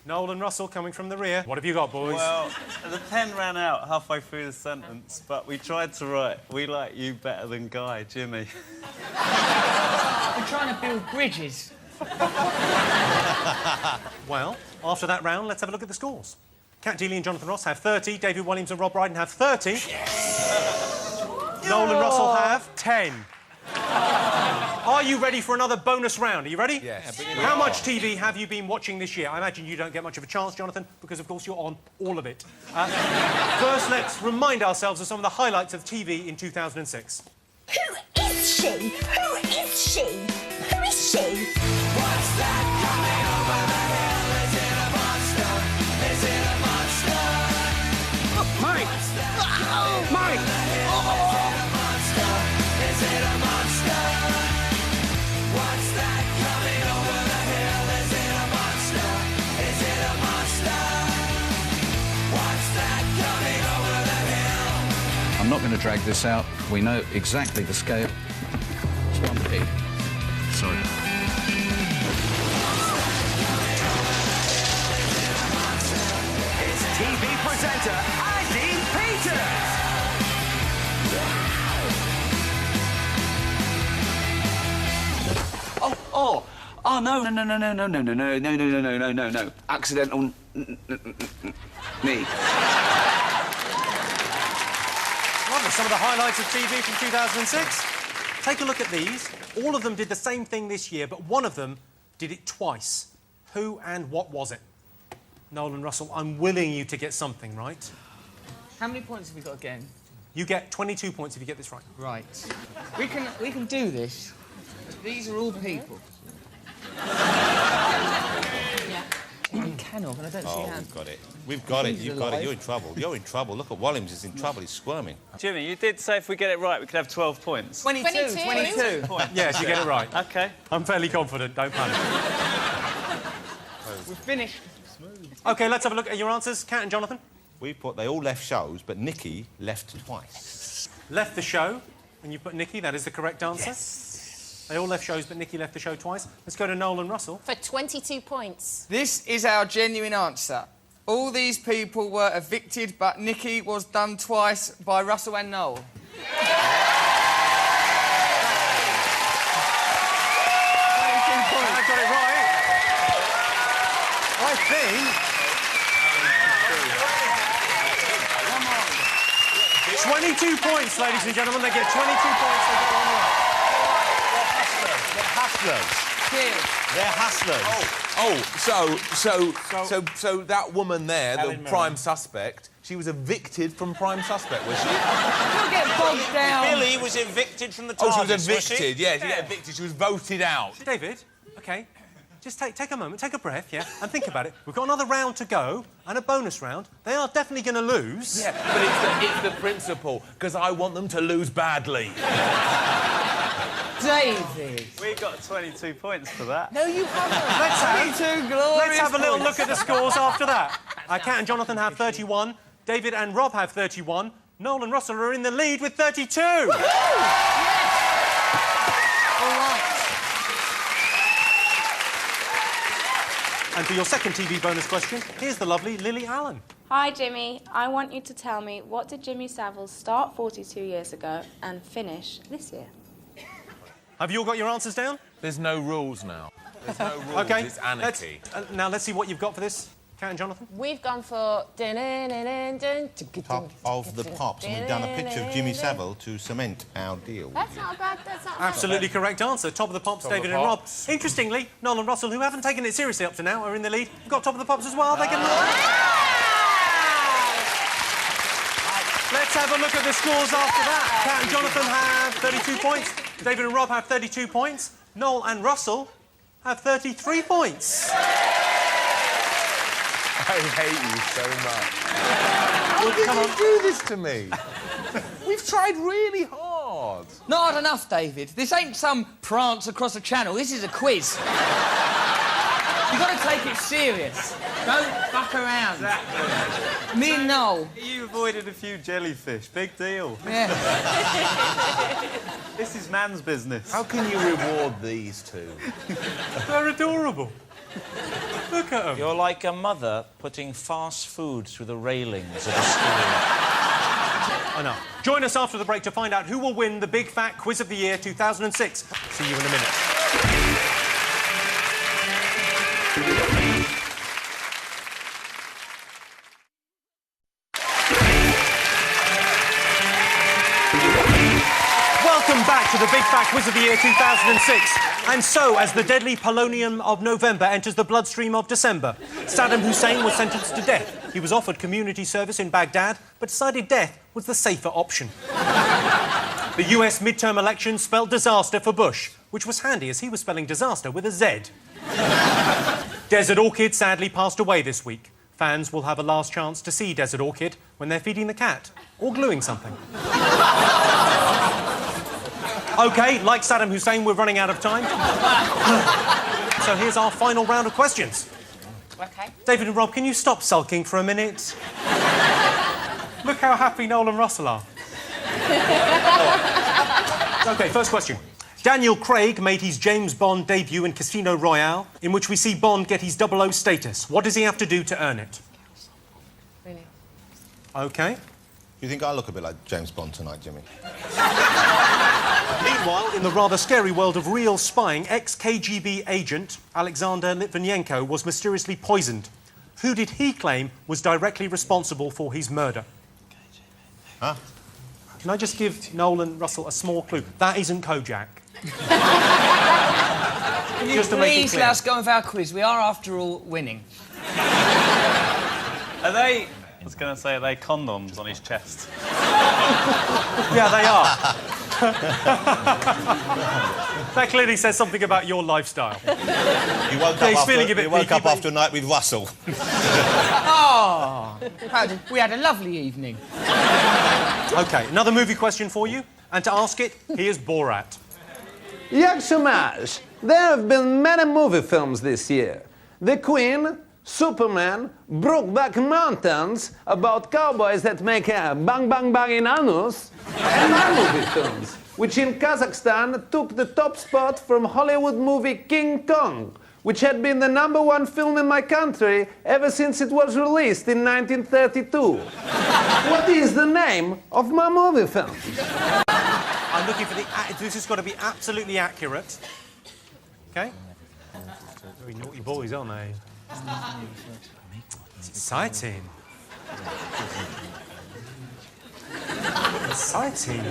Noel and Russell coming from the rear. What have you got, boys? Well, the pen ran out halfway through the sentence, but we tried to write, "We like you better than Guy, Jimmy." We're trying to build bridges. Well, after that round, let's have a look at the scores. Cat Dealey and Jonathan Ross have 30. David Williams and Rob Brydon have 30. Yes! Noel and Russell have 10. Are you ready for another bonus round? Are you ready? Yes. How much TV have you been watching this year? I imagine you don't get much of a chance, Jonathan, because, of course, you're on all of it. First, let's remind ourselves of some of the highlights of TV in 2006. Who is she? Who is she? Who is she? What's that coming over the hill? Is it a monster? Is it a monster? Mike! Mike! Is it a monster? What's that coming over the hill? Is it a monster? Is it a monster? What's that coming over the hill? I'm not going to drag this out. We know exactly the scale. It's 1p. Sorry. It's TV presenter Eileen Peters. Oh, no. Accidental me. Lovely. Some of the highlights of TV from 2006. Take a look at these. All of them did the same thing this year, but one of them did it twice. Who and what was it? Noel and Russell, I'm willing you to get something right. How many points have we got again? You get 22 points if you get this right. Right. We can do this. These are all people. We cannot, and I don't see Oh, how. we've got it. We've got it. You've got it. You're in trouble. You're in trouble. Look at Williams is in trouble. He's squirming. Jimmy, you did say if we get it right, we could have 12 points. 22. Yes, you get it right. OK. I'm fairly confident, don't panic. We're finished. OK, let's have a look at your answers. Kat and Jonathan? We put they all left shows, but Nikki left twice. Left the show, and you put Nikki. That is the correct answer. Yes. They all left shows, but Nikki left the show twice. Let's go to Noel and Russell. For 22 points. This is our genuine answer. All these people were evicted, but Nikki was done twice by Russell and Noel. I got it right. I think... 22 points, ladies and gentlemen. They get 22 points. They get one right. They're hustlers. They're hustlers. So that woman there, the Helen prime Mirren. suspect, she was evicted from prime suspect, was she? You'll get bogged down. Billy was evicted from the Oh, TARDIS, she was evicted, yeah, she got evicted. She was voted out. David, OK, just take a moment, take a breath, yeah, and think about it. We've got another round to go and a bonus round. They are definitely going to lose. Yeah, but it's the principle, because I want them to lose badly. David. We got 22 points for that. No, you haven't. 22 glorious Let's have a little points. look at the scores after that. Kat and Jonathan have 31. David and Rob have 31. Noel and Russell are in the lead with 32. All right. And for your second TV bonus question, here's the lovely Lily Allen. Hi, Jimmy. I want you to tell me, what did Jimmy Savile start 42 years ago and finish this year? Have you all got your answers down? There's no rules now. There's no rules, OK. it's anarchy. Now, let's see what you've got for this, Kat and Jonathan. We've gone for... Top of the Pops, and we've done a picture of Jimmy Savile to cement our deal. That's not bad, that's not Absolutely correct answer. Top of the Pops, Top of David the and Rob. Pops. Interestingly, Noel and Russell, who haven't taken it seriously up to now, are in the lead. We've got Top of the Pops as well. They can... Let's have a look at the scores after that. Kat and Jonathan have 32 points. David and Rob have 32 points. Noel and Russell have 33 points. I hate you so much. How did you do this to me? We've tried really hard. Not hard enough, David. This ain't some prance across a channel. This is a quiz. You've got to take it serious. Don't fuck around. Exactly. Me and Noel. You avoided a few jellyfish. Big deal. Yeah. This is man's business. How can you reward these two? They're adorable. Look at them. You're like a mother putting fast food through the railings of a school. Enough. Join us after the break to find out who will win the Big Fat Quiz of the Year 2006. See you in a minute. Welcome back to the Big Fat Quiz of the Year 2006. And so, as the deadly polonium of November enters the bloodstream of December, Saddam Hussein was sentenced to death. He was offered community service in Baghdad, but decided death was the safer option. The US midterm elections spelled disaster for Bush, which was handy as he was spelling disaster with a Z. Desert Orchid sadly passed away this week. Fans will have a last chance to see Desert Orchid when they're feeding the cat or gluing something. OK, like Saddam Hussein, we're running out of time. So here's our final round of questions. OK. David and Rob, can you stop sulking for a minute? Look how happy Noel and Russell are. OK, first question. Daniel Craig made his James Bond debut in Casino Royale, in which we see Bond get his 00 status. What does he have to do to earn it? Really? OK. You think I look a bit like James Bond tonight, Jimmy? Meanwhile, in the rather scary world of real spying, ex-KGB agent Alexander Litvinenko was mysteriously poisoned. Who did he claim was directly responsible for his murder? Huh? Can I just give Noel and Russell a small clue? That isn't Kojak. Can you Just to make it please clear. let us go with our quiz? We are, after all, winning. Are they... I was going to say, are they condoms on his chest? Yeah, they are. That clearly says something about your lifestyle. You woke Yeah, up, he's after, feeling a bit you woke peaky, up but- after a night with Russell. Oh, we had a lovely evening. OK, another movie question for you. And to ask it, here's Borat. Yak Shamash, there have been many movie films this year. The Queen, Superman, Brokeback Mountains, about cowboys that make a bang bang bang in anus, and my movie films, which in Kazakhstan took the top spot from Hollywood movie King Kong, which had been the #1 film in my country ever since it was released in 1932. What is the name of my movie film? I'm looking for the... This has got to be absolutely accurate. OK? Very naughty boys, aren't they? It's exciting. Exciting.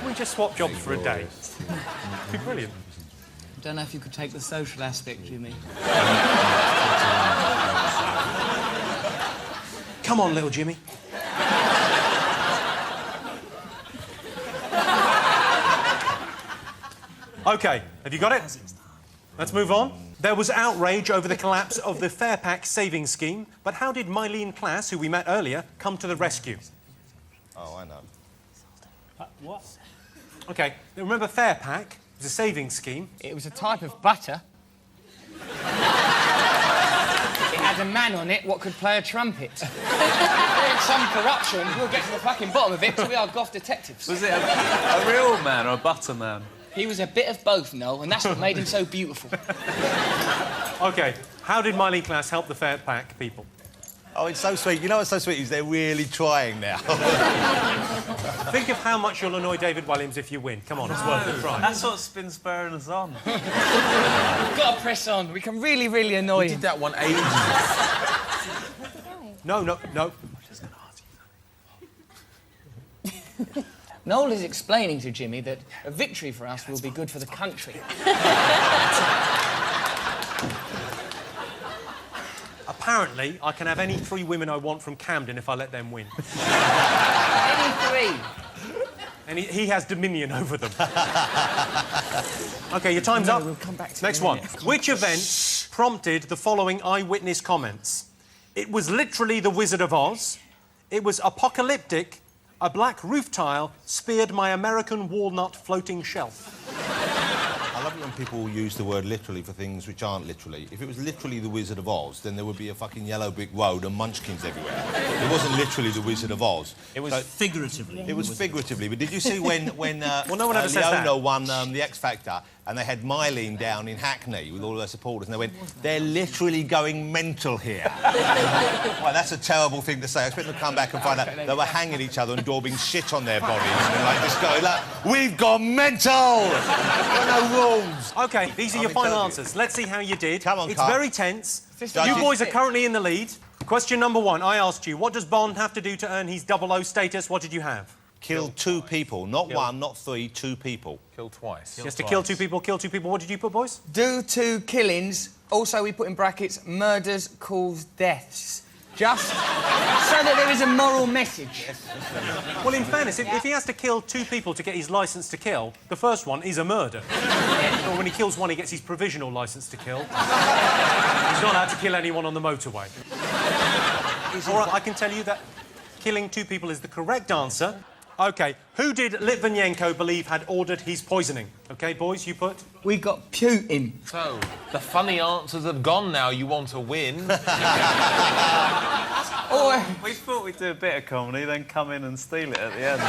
We just swap jobs for a day. It'd be brilliant. I don't know if you could take the social aspect, Jimmy. Come on, little Jimmy. OK, have you got it? Let's move on. There was outrage over the collapse of the Fairpack savings scheme, but how did Mylene Klass, who we met earlier, come to the rescue? Oh, I know. What? OK, remember Fairpack? It was a savings scheme. It was a type of butter. It had a man on it what could play a trumpet. There's some corruption. We'll get to the fucking bottom of it because we are goth detectives. Was it a real man or a butter man? He was a bit of both, Noel, and that's what made him so beautiful. OK, how did Mylene Klass help the Fairpack people? Oh, it's so sweet. You know what's so sweet is they're really trying now. Think of how much you'll annoy David Williams if you win. Come on, it's worth a try. That's what's been spurring us on. We've got to press on. We can really, really annoy him. did that one ages. No. Noel is explaining to Jimmy that a victory for us will be good for the country. Apparently, I can have any 3 women I want from Camden if I let them win. Any 3? And he has dominion over them. OK, your time's up. We'll come back to Next one. Which event prompted the following eyewitness comments? It was literally the Wizard of Oz. It was apocalyptic. A black roof tile speared my American walnut floating shelf. I love it when people use the word literally for things which aren't literally. If it was literally the Wizard of Oz, then there would be a fucking yellow brick road and munchkins everywhere. It wasn't literally the Wizard of Oz. It was figuratively. It was figuratively. But did you see when well, no one ever says that. Leona won the X Factor and they had Mylene down in Hackney with all their supporters and they went, they're literally going mental here. Well, that's a terrible thing to say. I expect them to come back and find out they were hanging each other and daubing shit on their bodies and like this guy, like, we've gone mental! There are no rules. OK, these are your final answers. Let's see how you did. Come on, It's Carl. very tense. You boys are currently in the lead. Question number 1, I asked you, what does Bond have to do to earn his 00 status? What did you have? Kill 2 people. Not 1, not 3, 2 people. Kill twice. Just to kill 2 people, kill 2 people. What did you put, boys? Do 2 killings. Also, we put in brackets, murders cause deaths. Just so that there is a moral message. Well, in fairness, if he has to kill 2 people to get his licence to kill, the first one is a murder. Or when he kills 1, he gets his provisional licence to kill. He's not allowed to kill anyone on the motorway. All right, I can tell you that killing 2 people is the correct answer. OK, who did Litvinenko believe had ordered his poisoning? OK, boys, you put? We got Putin. So, the funny answers have gone now. You want to win. We thought we'd do a bit of comedy, then come in and steal it at the end.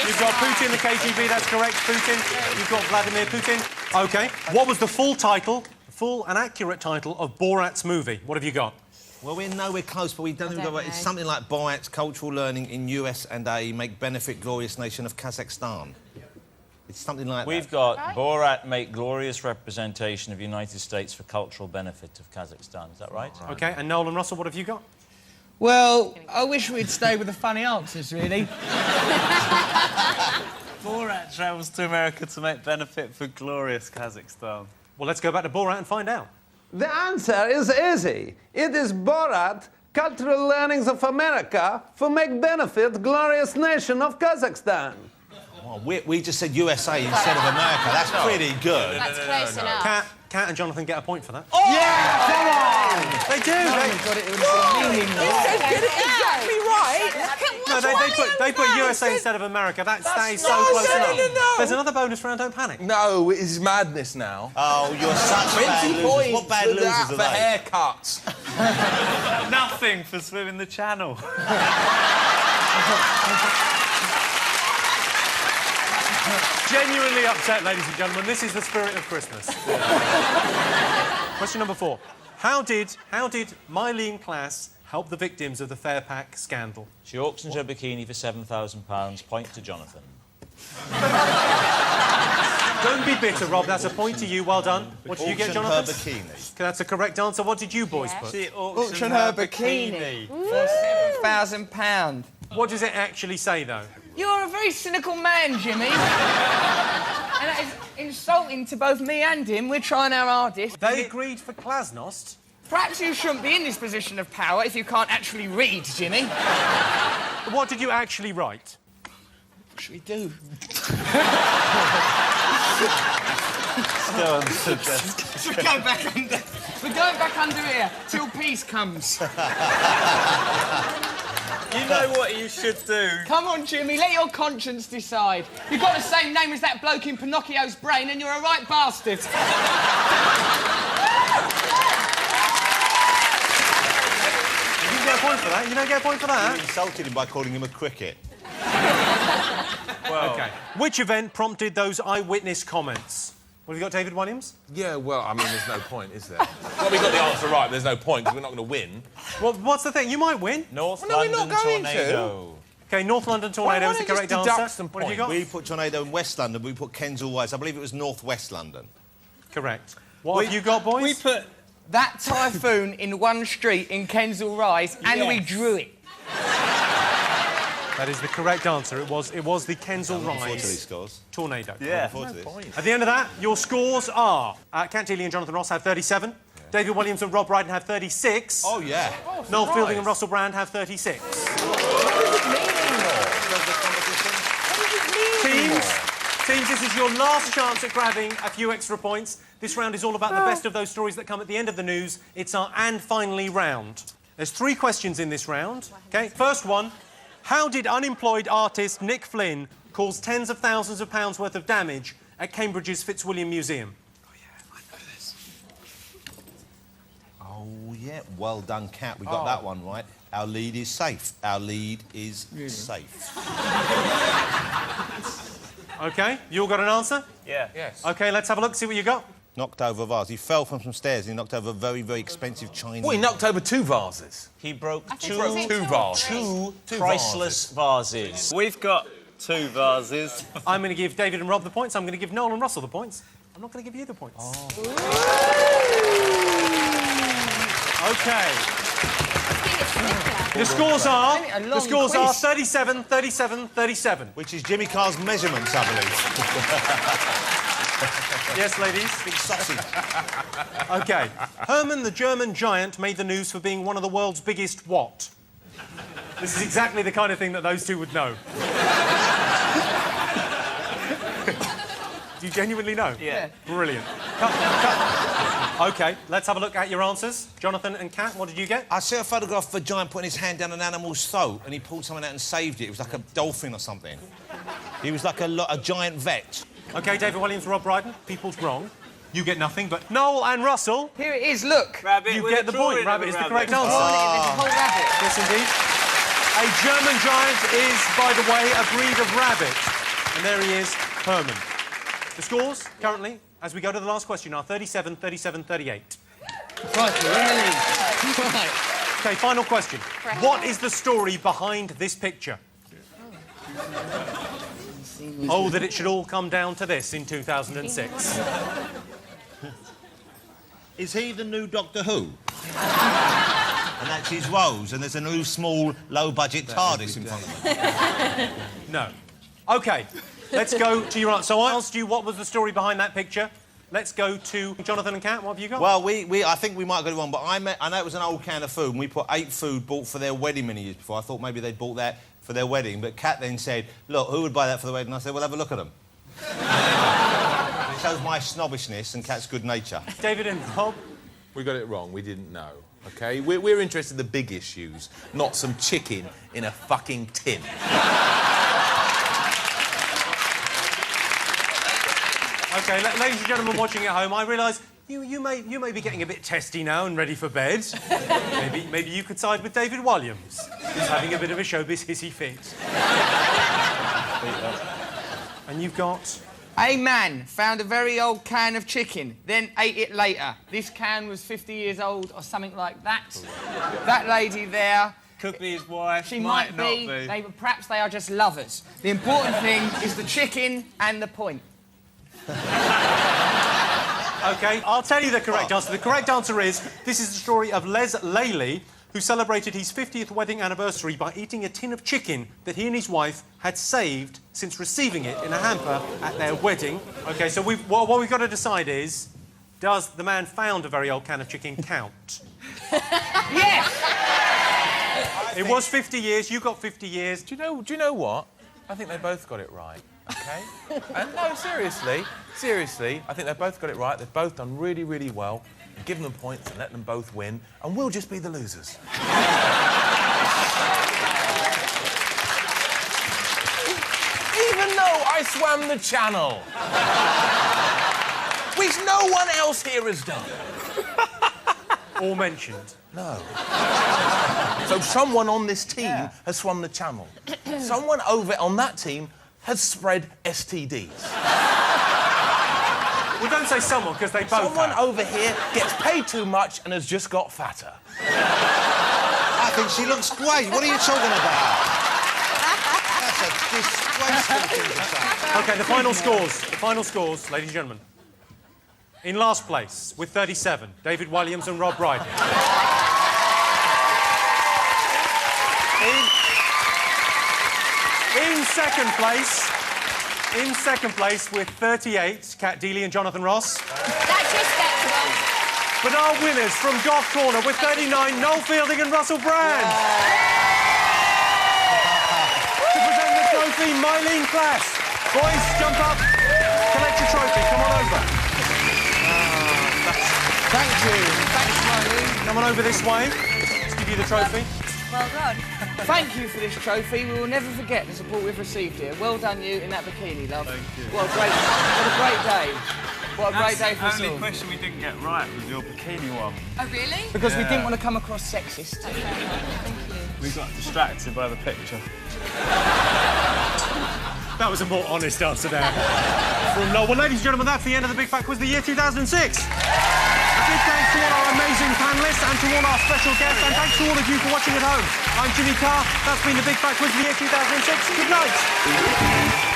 You've got Putin, the KGB, that's correct, Putin. You've got Vladimir Putin. OK, what was the full and accurate title of Borat's movie? What have you got? Well, we're nowhere close, but we don't even go... It's something like Borat's cultural learning in US&A make benefit glorious nation of Kazakhstan. It's something like We've got Borat make glorious representation of United States for cultural benefit of Kazakhstan. Is that right? OK, and Noel and Russell, what have you got? Well, I wish we'd stay with the funny answers, really. Borat travels to America to make benefit for glorious Kazakhstan. Well, let's go back to Borat and find out. The answer is easy. It is Borat, Cultural Learnings of America, for make benefit glorious nation of Kazakhstan. Oh, we just said USA instead of America. That's pretty good. That's close enough. Kat and Jonathan get a point for that. Oh! Yeah, come on! They do. Got it. It was Exactly right. No, they put USA instead of America. That is so close enough. No. There's another bonus round. Don't panic. No, it is madness now. Oh, you're such bad 20 losers. points What bad losers are for they? haircuts. Nothing for swimming the channel. Genuinely upset, ladies and gentlemen. This is the spirit of Christmas. Question number 4. How did Mylene Klass help the victims of the Fairpack scandal? She auctioned her bikini for £7,000. Point to Jonathan. Don't be bitter, Rob. That's a point to you. Well done. What did you get, Auction her Jonathan? bikini. That's a correct answer. What did you boys put? She Auction her bikini for £7,000. What does it actually say, though? You're a very cynical man, Jimmy. And that is insulting to both me and him. We're trying our hardest. They agreed for Glasnost. Perhaps you shouldn't be in this position of power if you can't actually read, Jimmy. What did you actually write? What should we do? Still on the desk. We're going back under. We're going back under here till peace comes. You know what you should do? Come on, Jimmy, let your conscience decide. You've got the same name as that bloke in Pinocchio's brain and you're a right bastard. You get a point for that. You don't get a point for that. You insulted him by calling him a cricket. Well, OK. Which event prompted those eyewitness comments? What have you got, David Williams? Yeah, well, I mean, there's no point, is there? Well, we got the answer right, but there's no point, because we're not going to win. Well, what's the thing? You might win. North Well, no, we're London not going tornado. OK, North London tornado is the correct answer. What have you got? We put tornado in West London, but we put Kensal Rise. I believe it was North West London. Correct. What have you got, boys? We put that typhoon in one street in Kensal Rise and we drew it. That is the correct answer. It was the Kensal Unfortunately, Rise scores. tornado. Yeah. At the end of that, your scores are... Cat Dealey and Jonathan Ross have 37. Yeah. David Williams and Rob Brydon have 36. Oh, yeah. Noel Fielding and Russell Brand have 36. Teams, this is your last chance at grabbing a few extra points. This round is all about the best of those stories that come at the end of the news. It's our and finally round. There's 3 questions in this round. OK, first one. How did unemployed artist Nick Flynn cause tens of thousands of pounds worth of damage at Cambridge's Fitzwilliam Museum? Oh, yeah, I know this. Oh, yeah. Well done, Cat. We got that one right. Our lead is safe. Our lead is safe. OK, you all got an answer? Yeah. Yes. OK, let's have a look, see what you got. Knocked over a vase. He fell from some stairs and he knocked over a very, very expensive Chinese... Well, he knocked over 2 vases. He broke two vases. Two priceless vases. We've got 2 vases. I'm going to give David and Rob the points. I'm going to give Noel and Russell the points. I'm not going to give you the points. OK. The scores are 37, 37, 37. Which is Jimmy Carr's measurements, I believe. Yes, ladies. Big sausage. OK. Herman the German giant made the news for being one of the world's biggest what? This is exactly the kind of thing that those two would know. Do you genuinely know? Yeah. Brilliant. OK, let's have a look at your answers. Jonathan and Kat, what did you get? I saw a photograph of a giant putting his hand down an animal's throat and he pulled something out and saved it. It was like a dolphin or something. He was like a giant vet. OK, David Williams, Rob Brydon. People's wrong. You get nothing, but Noel and Russell... Here it is, look. Rabbit you get the point. Rabbit is the correct answer. Whole rabbit. Yes, indeed. A German giant is, by the way, a breed of rabbit. And there he is, Herman. The scores, currently, as we go to the last question, are 37, 37, 38. Right, we're in the lead. Right. OK, final question. What is the story behind this picture? Oh, that it should all come down to this in 2006. Is he the new Doctor Who? And that's his Rose, and there's a new small, low-budget TARDIS in front of him. No. OK, let's go to your answer. So I asked you what was the story behind that picture. Let's go to Jonathan and Kat. What have you got? Well, I think we might have got it wrong, but I know it was an old can of food, and we put 8 food bought for their wedding many years before. I thought maybe they'd bought that for their wedding, but Kat then said, look, who would buy that for the wedding? I said, well, have a look at them. It shows my snobbishness and Kat's good nature. David and Rob? We got it wrong. We didn't know, OK? We're interested in the big issues, not some chicken in a fucking tin. OK, ladies and gentlemen watching at home, I realise you may be getting a bit testy now and ready for bed. maybe you could side with David Williams, who's having a bit of a showbiz hissy fit. And you've got... A man found a very old can of chicken, then ate it later. This can was 50 years old or something like that. That lady there... Could be his wife, She might not be. Perhaps they are just lovers. The important thing is the chicken and the point. OK, I'll tell you the correct answer. The correct answer is, this is the story of Les Lely, who celebrated his 50th wedding anniversary by eating a tin of chicken that he and his wife had saved since receiving it in a hamper at their wedding. OK, so what we've got to decide is, does the man found a very old can of chicken count? Yes! It was 50 years, you got 50 years. Do you know what? I think they both got it right, OK? And no, seriously, I think they've both got it right. They've both done really, really well. Give them points and let them both win, and we'll just be the losers. Even though I swam the channel, which no one else here has done. Or mentioned. No. So someone on this team has swum the channel. Someone over on that team has spread STDs. Well, don't say someone, because they both Someone have. over here gets paid too much and has just got fatter. I think she looks great. What are you talking about? That's a disgraceful thing to say. OK, the final scores, ladies and gentlemen. In last place, with 37, David Williams and Rob Brydon. In second place, with 38, Kat Deely and Jonathan Ross. That's respectable. But our winners from Golf Corner, with 39, Noel Fielding and Russell Brand. To present the trophy, Mylene Class. Boys, jump up, collect your trophy, come on over. Thank you. Thanks, Mylene. Come on over this way. Let's give you the trophy. Well done. Thank you for this trophy. We will never forget the support we've received here. Well done, you, in that bikini, love. Thank you. What a great day. What a great day for us The all. only question we didn't get right was your bikini one. Oh, really? Because we didn't want to come across sexist. Thank you. We got distracted by the picture. That was a more honest answer there. From Noel. Well, ladies and gentlemen, that's the end of the Big Fat Quiz of the year 2006. A big thanks to all our amazing panellists and to all our special guests, and thanks to all of you for watching at home. I'm Jimmy Carr. That's been the Big Fat Quiz of the year 2006. Good night.